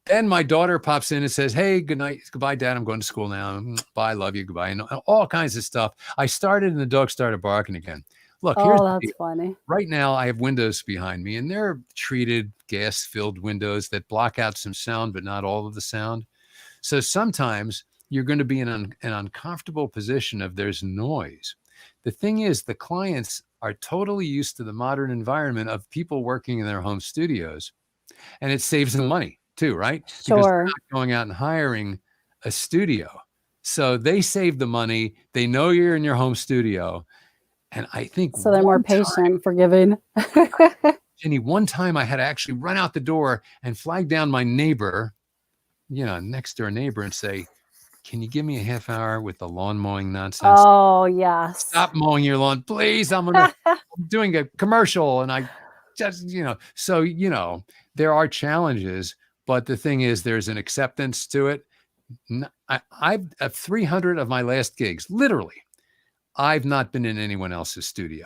Then my daughter pops in and says, "Hey, good night. Goodbye, Dad. I'm going to school now. Bye. Love you. Goodbye." And all kinds of stuff. I started and the dog started barking again. Look, here's the deal. Funny. Right now, I have windows behind me, and they're treated gas-filled windows that block out some sound, but not all of the sound. So sometimes you're going to be in an uncomfortable position if there's noise. The thing is, the clients are totally used to the modern environment of people working in their home studios, and it saves them money too, right? Sure. Because they're not going out and hiring a studio. So they save the money. They know you're in your home studio. And I think so they're more patient, forgiving. Jenny, one time I had to actually run out the door and flag down my neighbor, next door neighbor, and say, "Can you give me a half hour with the lawn mowing nonsense?" Oh, yes. "Stop mowing your lawn, please. I'm doing a commercial." And I just, so, there are challenges, but the thing is, there's an acceptance to it. I've 300 of my last gigs, literally, I've not been in anyone else's studio.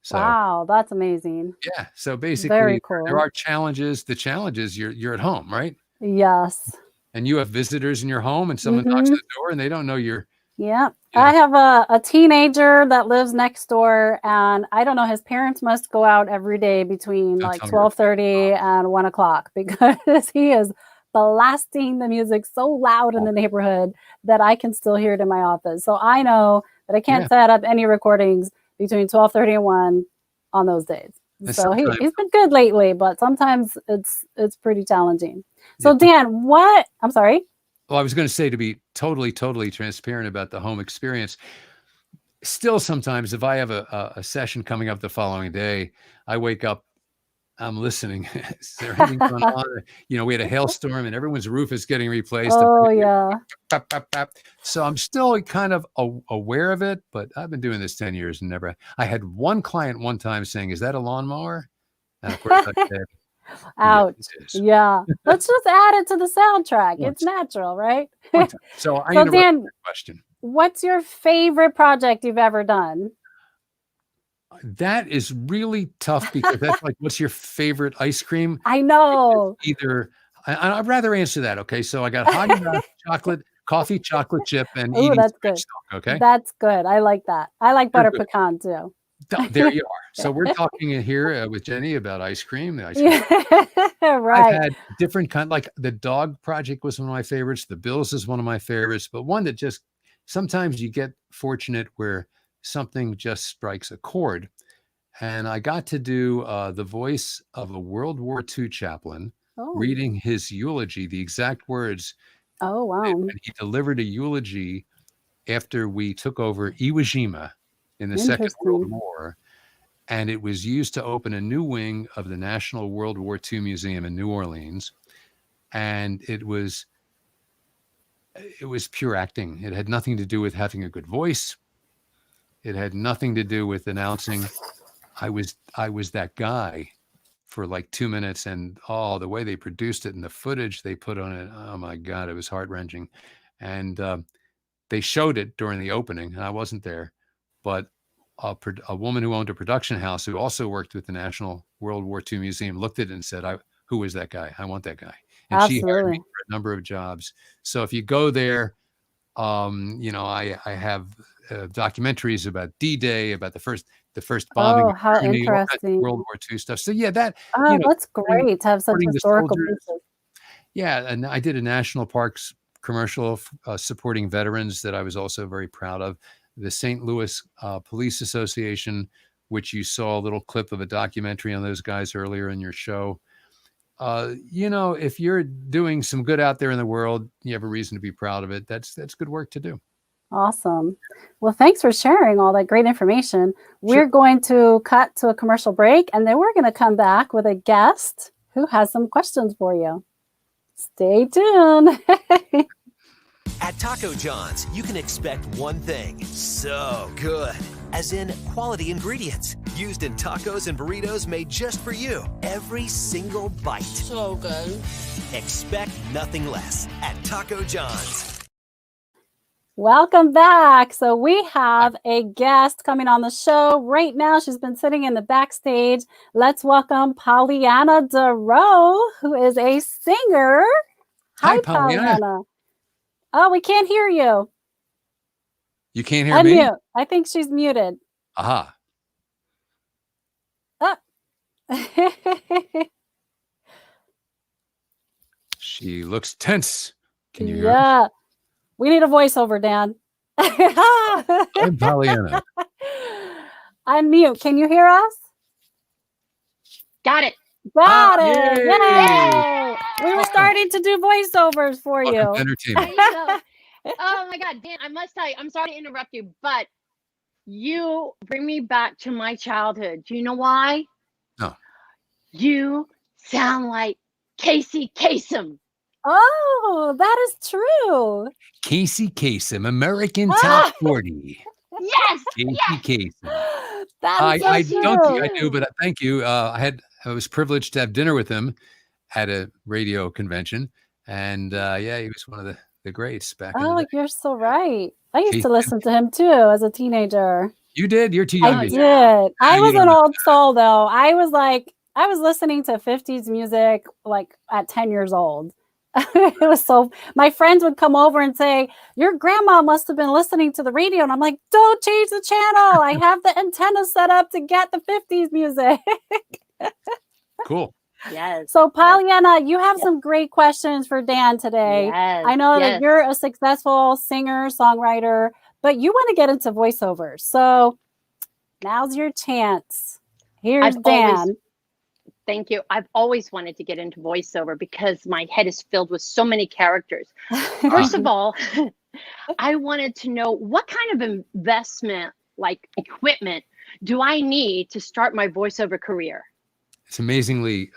So, wow, that's amazing. Yeah. So basically, very cool. There are challenges. The challenge is you're at home, right? Yes. And you have visitors in your home, and someone knocks on the door, and they don't know you're. Yeah. I have a teenager that lives next door, and I don't know, his parents must go out every day between 12:30 and 1 o'clock because he is blasting the music so loud in the neighborhood that I can still hear it in my office. So I know that I can't set up any recordings between 12:30 and 1 on those days. And so he's been good lately, but sometimes it's pretty challenging. So Dan, I'm sorry. Well, I was going to say, to be totally transparent about the home experience. Still, sometimes if I have a session coming up the following day, I wake up, I'm listening. Is there anything going on? We had a hailstorm and everyone's roof is getting replaced. Oh, yeah. So I'm still kind of aware of it, but I've been doing this 10 years and never. I had one client one time saying, "Is that a lawnmower?" And of course I said, ouch. Yeah. Let's just add it to the soundtrack. It's natural, right? So I interrupt your question. What's your favorite project you've ever done? That is really tough because that's like, what's your favorite ice cream? I know. I'd rather answer that. Okay. So I got Haagen-Dazs chocolate, coffee, chocolate chip, and eating that's good. Stock, okay. That's good. I like that. I like butter pecan too. There you are. So we're talking here with Jenny about ice cream. Right. I've had different kind, like the dog project was one of my favorites. The Bills is one of my favorites, but one that just, sometimes you get fortunate where something just strikes a chord. And I got to do the voice of a World War II chaplain reading his eulogy, the exact words. Oh, wow. And he delivered a eulogy after we took over Iwo Jima in the Second World War. And it was used to open a new wing of the National World War II Museum in New Orleans. And it was pure acting. It had nothing to do with having a good voice. It had nothing to do with announcing. I was that guy for like 2 minutes, and the way they produced it and the footage they put on it, oh my God, it was heart-wrenching. And they showed it during the opening, and I wasn't there, but a woman who owned a production house who also worked with the National World War II Museum looked at it and said, "Who is that guy? I want that guy." And Absolutely. She hired me for a number of jobs. So if you go there, I have documentaries about D-Day, about the first bombing. Oh, how interesting. World War II stuff. So yeah, that. That's great to have such historical pieces. Yeah, and I did a national parks commercial supporting veterans that I was also very proud of. The St. Louis Police Association, which you saw a little clip of a documentary on those guys earlier in your show. If you're doing some good out there in the world, you have a reason to be proud of it. That's good work to do. Awesome. Well, thanks for sharing all that great information. We're going to cut to a commercial break, and then we're going to come back with a guest who has some questions for you. Stay tuned. At Taco John's, you can expect one thing: so good. As in quality ingredients used in tacos and burritos made just for you. Every single bite. So good. Expect nothing less at Taco John's. Welcome back. So we have a guest coming on the show right now. She's been sitting in the backstage. Let's welcome Pollyanna DeRoe, who is a singer. Hi, Pollyanna. Oh, we can't hear you. You can't hear me? Unmute. I think she's muted. Aha. Oh. She looks tense. Can you hear Yeah. We need a voiceover, Dan. I'm Pollyanna. Unmute. Can you hear us? Got it. Got it. Yay. Yay. We were starting to do voiceovers for you. Entertainment. Oh my God, Dan, I must tell you, I'm sorry to interrupt you, but you bring me back to my childhood. Do you know why? No. You sound like Casey Kasem. Oh, that is true. Casey Kasem, American Top 40. Yes. Casey Kasem. That is I so don't true. think I do, but thank you. I was privileged to have dinner with him at a radio convention, and yeah, he was one of the greats back in the day. You're so right. I used to Jason. listen to him too as a teenager. You did? You're too young. I to- did. I you was don't an know old soul though. I was listening to 50s music like at 10 years old. It was so, my friends would come over and say, your grandma must have been listening to the radio. And I'm like, don't change the channel. I have the antenna set up to get the 50s music. Cool. Yes. So Pollyanna, you have some great questions for Dan today. Yes. I know that you're a successful singer, songwriter, but you want to get into voiceovers. So now's your chance. Here's Dan. Thank you. I've always wanted to get into voiceover because my head is filled with so many characters. First of all, I wanted to know what kind of investment, like equipment, do I need to start my voiceover career? It's amazingly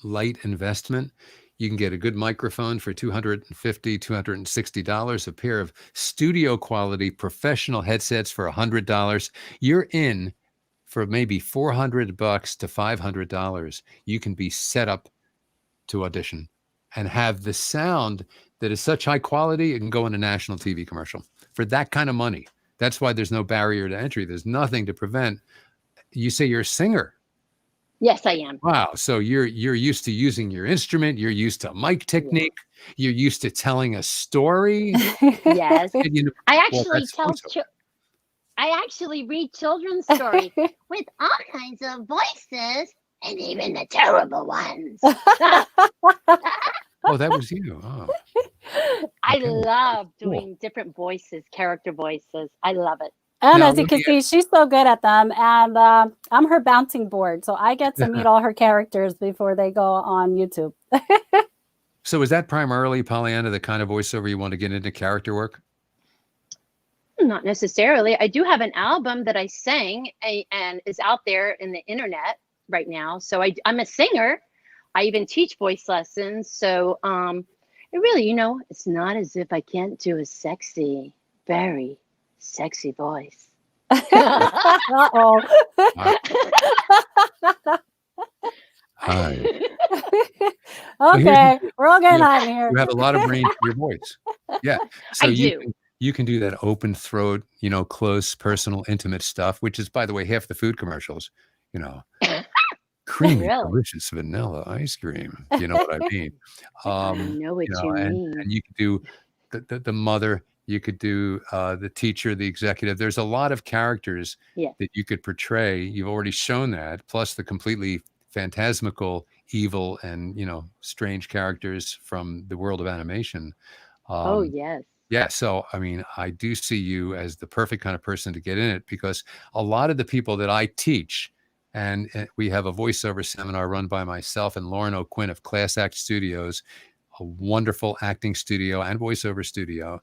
light investment. You can get a good microphone for $250, $260, a pair of studio quality professional headsets for $100. You're in for maybe $400 to $500. You can be set up to audition and have the sound that is such high quality, it can go in a national TV commercial for that kind of money. That's why there's no barrier to entry. There's nothing to prevent. You say you're a singer. Yes, I am. Wow. So you're used to using your instrument. You're used to mic technique. Yeah. You're used to telling a story. Yes. I Well, actually read children's stories with all kinds of voices and even the terrible ones. oh, that was you. Oh. I love doing different voices, character voices. I love it. And as you can see, she's so good at them. And I'm her bouncing board. So I get to meet all her characters before they go on YouTube. So is that primarily, Pollyanna, the kind of voiceover you want to get into, character work? Not necessarily. I do have an album that I sang and is out there in the internet right now. So I'm a singer. I even teach voice lessons. So it really, it's not as if I can't do a sexy, very sexy voice. Uh-oh. Hi. Okay, we're all getting hot in here. You have a lot of range for your voice. Yeah. So you can do that open throat, close, personal, intimate stuff, which is, by the way, half the food commercials, creamy, delicious vanilla ice cream. You know what I mean? I know what you mean. And you could do the mother, you could do the teacher, the executive. There's a lot of characters that you could portray. You've already shown that, plus the completely phantasmical, evil, and strange characters from the world of animation. Oh, yes. Yeah. So, I mean, I do see you as the perfect kind of person to get in it, because a lot of the people that I teach, and we have a voiceover seminar run by myself and Lauren O'Quinn of Class Act Studios, a wonderful acting studio and voiceover studio.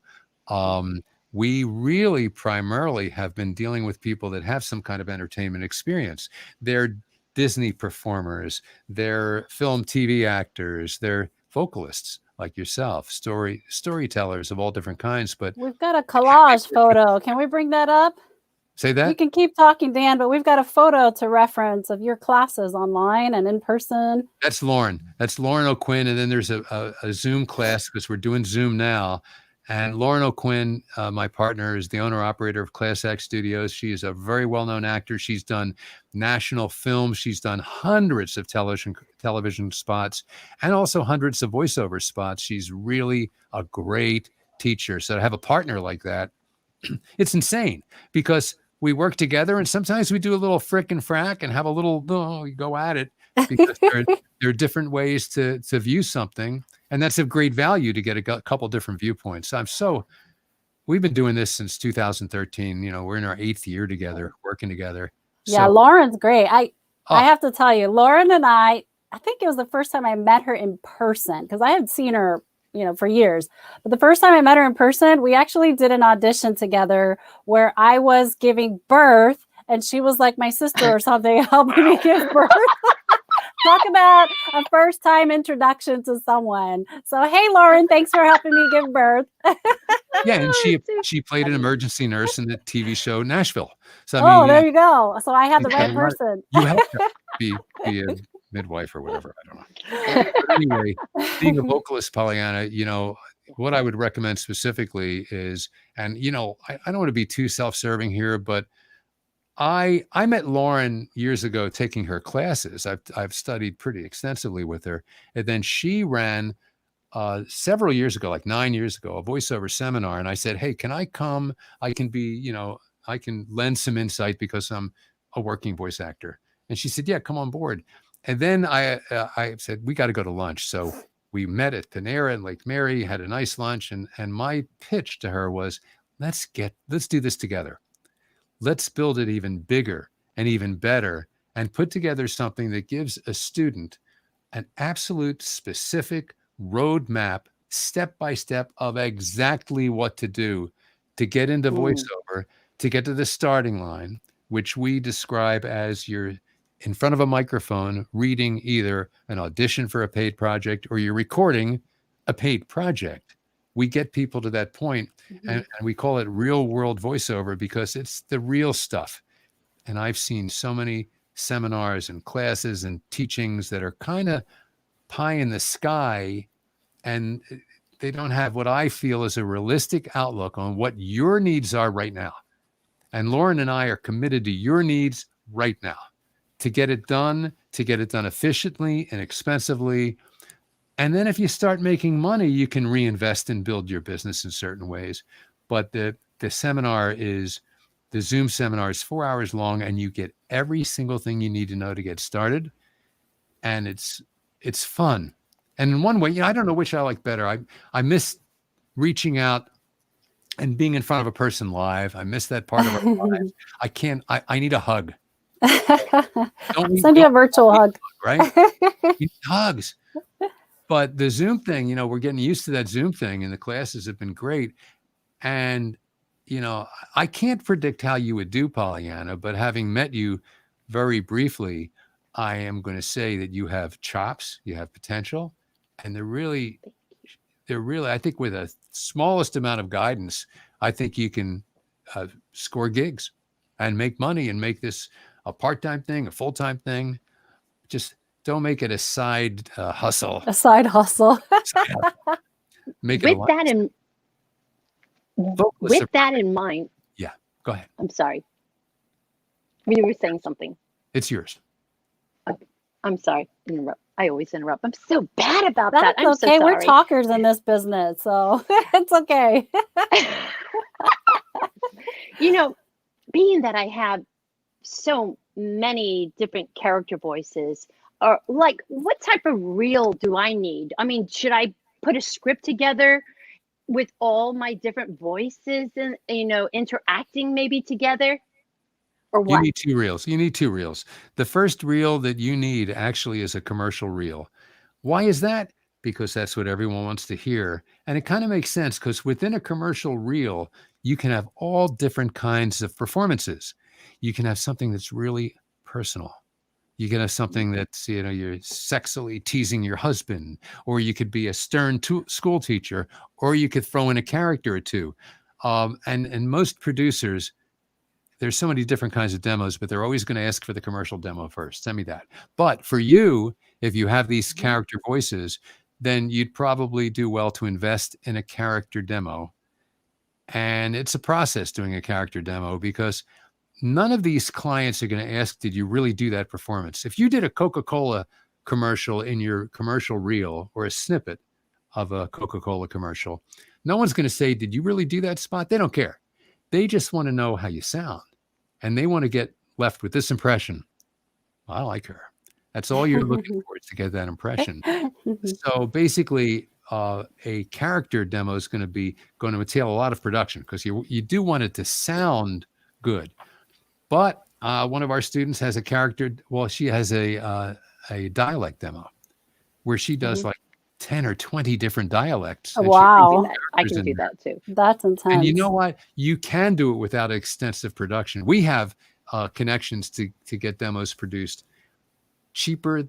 We really primarily have been dealing with people that have some kind of entertainment experience. They're Disney performers, they're film TV actors, they're vocalists. like yourself, storytellers of all different kinds. But we've got a collage photo. Can we bring that up? Say that? You can keep talking, Dan, but we've got a photo to reference of your classes online and in person. That's Lauren. That's Lauren O'Quinn. And then there's a Zoom class because we're doing Zoom now. And Lauren O'Quinn, my partner, is the owner-operator of Class Act Studios. She is a very well-known actor. She's done national films. She's done hundreds of television spots and also hundreds of voiceover spots. She's really a great teacher. So to have a partner like that, it's insane because we work together and sometimes we do a little frick and frack and have a little, go at it because there are different ways to view something. And that's of great value to get a couple different viewpoints. We've been doing this since 2013. We're in our 8th year together, working together. Yeah, So, Lauren's great. I have to tell you, Lauren and I think it was the first time I met her in person because I had seen her, for years. But the first time I met her in person, we actually did an audition together where I was giving birth and she was like my sister or something, helping me give birth. Talk about a first time introduction to someone. So, hey, Lauren, thanks for helping me give birth. yeah, and she played an emergency nurse in the TV show Nashville. So there you go. So I had the right person. You helped her be a midwife or whatever. I don't know. But anyway, being a vocalist, Pollyanna, what I would recommend specifically is, and I don't want to be too self-serving here, but I met Lauren years ago taking her classes. I've studied pretty extensively with her. And then she ran several years ago, like 9 years ago, a voiceover seminar. And I said, hey, can I come? I can be, I can lend some insight because I'm a working voice actor. And she said, yeah, come on board. And then I said, we got to go to lunch. So we met at Panera in Lake Mary, had a nice lunch. And my pitch to her was, let's do this together. Let's build it even bigger and even better and put together something that gives a student an absolute specific roadmap, step by step of exactly what to do to get into voiceover, to get to the starting line, which we describe as you're in front of a microphone reading either an audition for a paid project or you're recording a paid project. We get people to that point, and we call it real world voiceover because it's the real stuff. And I've seen so many seminars and classes and teachings that are kind of pie in the sky, and they don't have what I feel is a realistic outlook on what your needs are right now. And Lauren and I are committed to your needs right now to get it done efficiently and expensively. And then if you start making money, you can reinvest and build your business in certain ways. But the Zoom seminar is 4 hours long and you get every single thing you need to know to get started. And it's fun. And in one way, I don't know which I like better. I miss reaching out and being in front of a person live. I miss that part of our lives. I need a hug. Send you a virtual hug. Right? You need hugs. But the Zoom thing, we're getting used to that Zoom thing and the classes have been great. And, I can't predict how you would do, Pollyanna, but having met you very briefly, I am going to say that you have chops, you have potential, and they're really, I think with the smallest amount of guidance, I think you can score gigs and make money and make this a part-time thing, a full-time thing. Just don't make it a side hustle. A side hustle. Make it with that in mind. Yeah, go ahead. I'm sorry. You were saying something. It's yours. I'm sorry. Interrupt. I always interrupt. I'm so bad about that. I'm okay. So sorry. We're talkers in this business, so it's okay. Being that I have so many different character voices, or like, what type of reel do I need? I mean, should I put a script together with all my different voices and, interacting maybe together? Or what? You need two reels. The first reel that you need actually is a commercial reel. Why is that? Because that's what everyone wants to hear. And it kind of makes sense because within a commercial reel, you can have all different kinds of performances. You can have something that's really personal, You can have something that's, you're sexily teasing your husband, or you could be a stern school teacher, or you could throw in a character or two. And most producers, there's so many different kinds of demos, but they're always going to ask for the commercial demo first. Send me that. But for you, if you have these character voices, then you'd probably do well to invest in a character demo. And it's a process doing a character demo, because none of these clients are going to ask, did you really do that performance? If you did a Coca-Cola commercial in your commercial reel, or a snippet of a Coca-Cola commercial, no one's going to say, did you really do that spot? They don't care. They just want to know how you sound. And they want to get left with this impression. I like her. That's all you're looking for, is to get that impression. So basically, a character demo is going to entail a lot of production, because you do want it to sound good. But one of our students has a character. Well, she has a dialect demo where she does like 10 or 20 different dialects. Wow. I can do that too. That's intense. And you know what? You can do it without extensive production. We have connections to get demos produced cheaper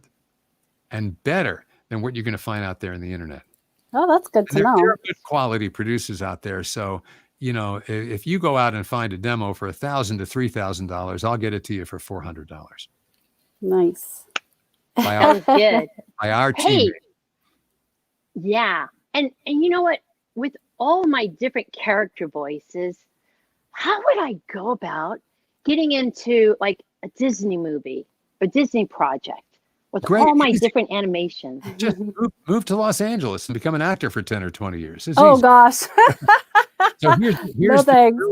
and better than what you're going to find out there in the internet. Oh, that's good to know. There are good quality producers out there. So, if you go out and find a demo for $1,000 to $3,000, I'll get it to you for $400. Nice. Sounds good. By our team. Hey, yeah. And you know what? With all my different character voices, how would I go about getting into like a Disney movie, a Disney project, with all my different animations? Just move to Los Angeles and become an actor for 10 or 20 years. It's oh easy. gosh. So here's No thanks.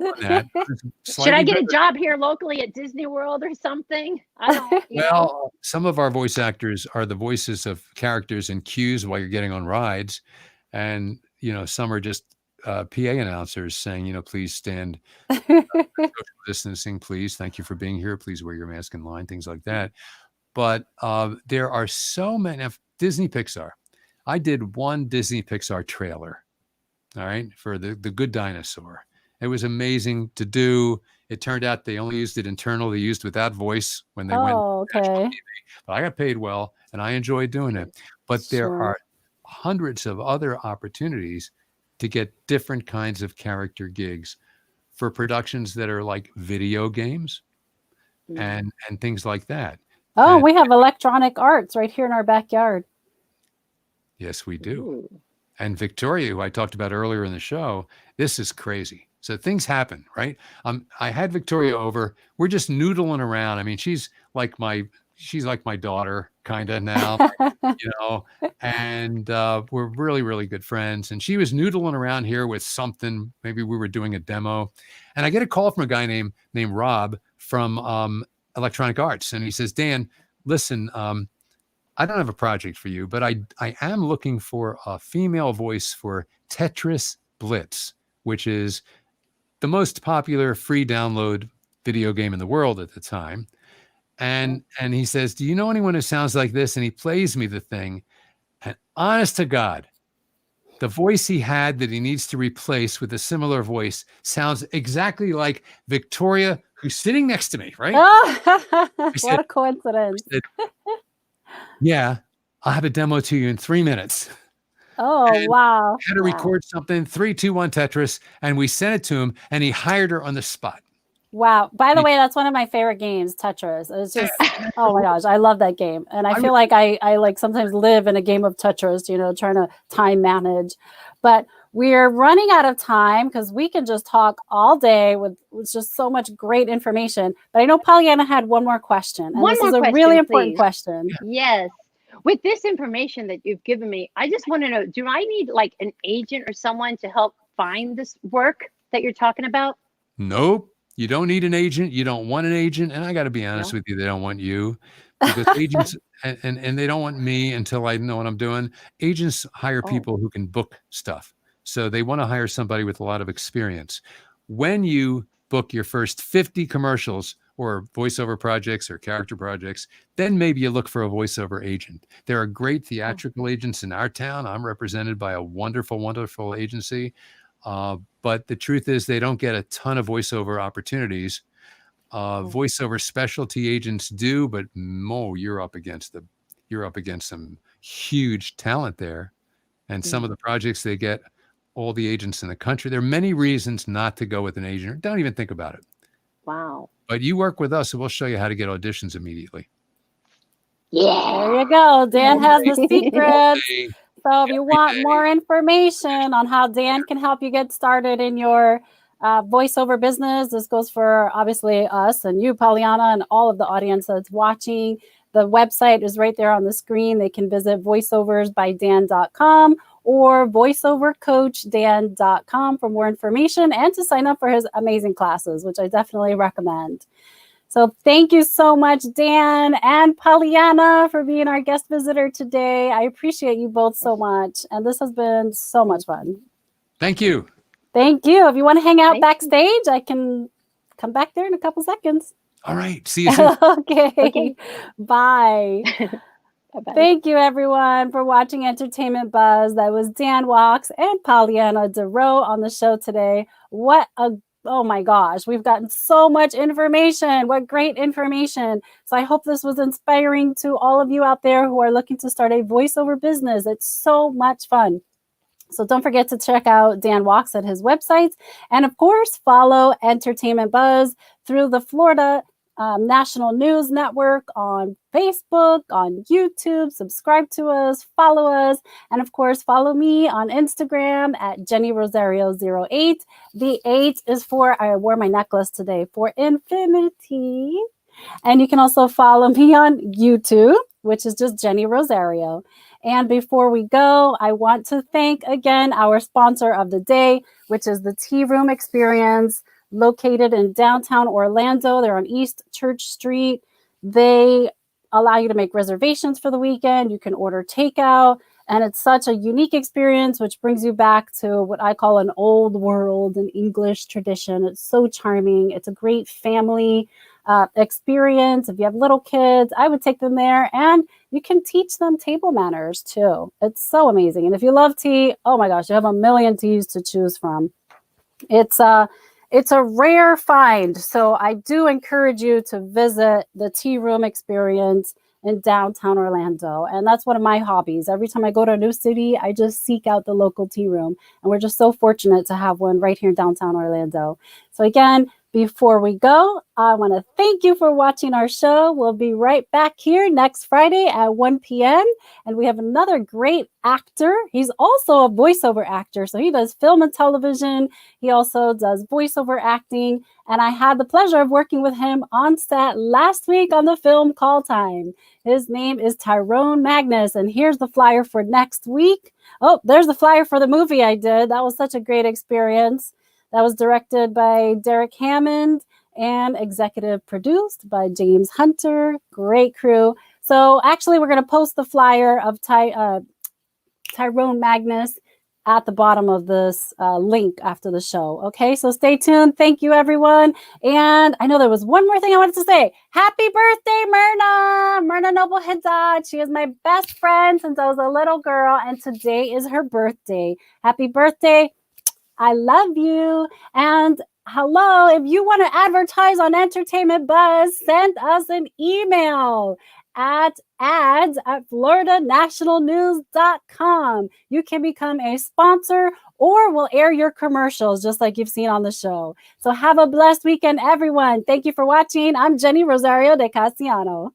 Should I get a job here locally at Disney World or something? I don't. Well, some of our voice actors are the voices of characters in queues while you're getting on rides, and some are just PA announcers saying, please stand, social distancing, please. Thank you for being here. Please wear your mask in line. Things like that. But there are so many of DisneyPixar. I did one DisneyPixar trailer, all right, for the Good Dinosaur. It was amazing to do. It turned out they only used it internal. They used without voice when they went. Okay. TV. But I got paid well, and I enjoyed doing it. But there are hundreds of other opportunities to get different kinds of character gigs for productions that are like video games and things like that. Oh, we have electronic arts right here in our backyard. Yes, we do. Ooh. And Victoria, who I talked about earlier in the show, this is crazy. So things happen, right? I had Victoria over. We're just noodling around. I mean, she's like my daughter kind of now, and we're really, really good friends. And she was noodling around here with something. Maybe we were doing a demo, and I get a call from a guy named Rob from Electronic Arts. And he says, Dan, listen, I don't have a project for you, but I am looking for a female voice for Tetris Blitz, which is the most popular free download video game in the world at the time. And he says, do you know anyone who sounds like this? And he plays me the thing. And honest to God, the voice he had that he needs to replace with a similar voice sounds exactly like Victoria, who's sitting next to me, right? Oh, what a coincidence. I said, yeah, I'll have a demo to you in 3 minutes. Oh, and wow. Had to record something, 3, 2, 1 Tetris, and we sent it to him, and he hired her on the spot. Wow. By the way, that's one of my favorite games, Tetris. It's just, oh my gosh, I love that game. And I feel like I like sometimes live in a game of Tetris, trying to time manage. But we're running out of time because we can just talk all day with just so much great information. But I know Pollyanna had one more question. And this is a really important question. Yes. With this information that you've given me, I just want to know, do I need like an agent or someone to help find this work that you're talking about? Nope. You don't need an agent. You don't want an agent. And I got to be honest with you, they don't want you, because agents and they don't want me until I know what I'm doing. Agents hire people who can book stuff. So they want to hire somebody with a lot of experience. When you book your first 50 commercials or voiceover projects or character projects, then maybe you look for a voiceover agent. There are great theatrical agents in our town. I'm represented by a wonderful, wonderful agency. But the truth is they don't get a ton of voiceover opportunities. voiceover specialty agents do, but you're up against some huge talent there. And some of the projects they get all the agents in the country. There are many reasons not to go with an agent, or don't even think about it. Wow. But you work with us, and we'll show you how to get auditions immediately. Yeah. There you go. Dan has the secrets. Hey, So if you want day. more information on how Dan can help you get started in your voiceover business, this goes for obviously us and you, Pollyanna, and all of the audience that's watching. The website is right there on the screen. They can visit voiceoversbydan.com or voiceovercoachdan.com for more information and to sign up for his amazing classes, which I definitely recommend. So thank you so much, Dan and Pollyanna, for being our guest visitor today. I appreciate you both so much. And this has been so much fun. Thank you. Thank you. If you want to hang out backstage, I can come back there in a couple seconds. All right. See you soon. Okay. Bye. Bye-bye. Thank you, everyone, for watching Entertainment Buzz. That was Dan Wachs and Pollyanna DeRoe on the show today. Oh my gosh, we've gotten so much information. What great information. So I hope this was inspiring to all of you out there who are looking to start a voiceover business. It's so much fun. So don't forget to check out Dan Wachs at his website. And of course, follow Entertainment Buzz through the Florida National News Network on Facebook, on YouTube. Subscribe to us, follow us, and of course, follow me on Instagram at Jenny Rosario08. The 8 is for, I wore my necklace today, for infinity. And you can also follow me on YouTube, which is just Jenny Rosario. And before we go, I want to thank again our sponsor of the day, which is the Tea Room Experience, located in downtown Orlando. They're on East Church Street. They allow you to make reservations for the weekend. You can order takeout, and it's such a unique experience, which brings you back to what I call an old world, an English tradition. It's so charming. It's a great family experience. If you have little kids, I would take them there, and you can teach them table manners too. It's so amazing. And if you love tea, oh my gosh, you have a million teas to choose from. It's a rare find. So I do encourage you to visit the Tea Room Experience in downtown Orlando. And that's one of my hobbies. Every time I go to a new city, I just seek out the local tea room. And we're just so fortunate to have one right here in downtown Orlando. So again, before we go, I want to thank you for watching our show. We'll be right back here next Friday at 1 p.m. And we have another great actor. He's also a voiceover actor. So he does film and television. He also does voiceover acting. And I had the pleasure of working with him on set last week on the film Call Time. His name is Tyrone Magnus. And here's the flyer for next week. Oh, there's the flyer for the movie I did. That was such a great experience. That was directed by Derek Hammond and executive produced by James Hunter. Great crew. So actually, we're going to post the flyer of Tyrone Magnus at the bottom of this link after the show. Okay, so stay tuned. Thank you, everyone. And I know there was one more thing I wanted to say. Happy birthday, Myrna Noble Hiddad. She is my best friend since I was a little girl, and today is her birthday. Happy birthday. I love you. And hello, if you want to advertise on Entertainment Buzz, send us an email at ads@floridanationalnews.com. You can become a sponsor or we'll air your commercials just like you've seen on the show. So have a blessed weekend, everyone. Thank you for watching. I'm Jenny Rosario de Casiano.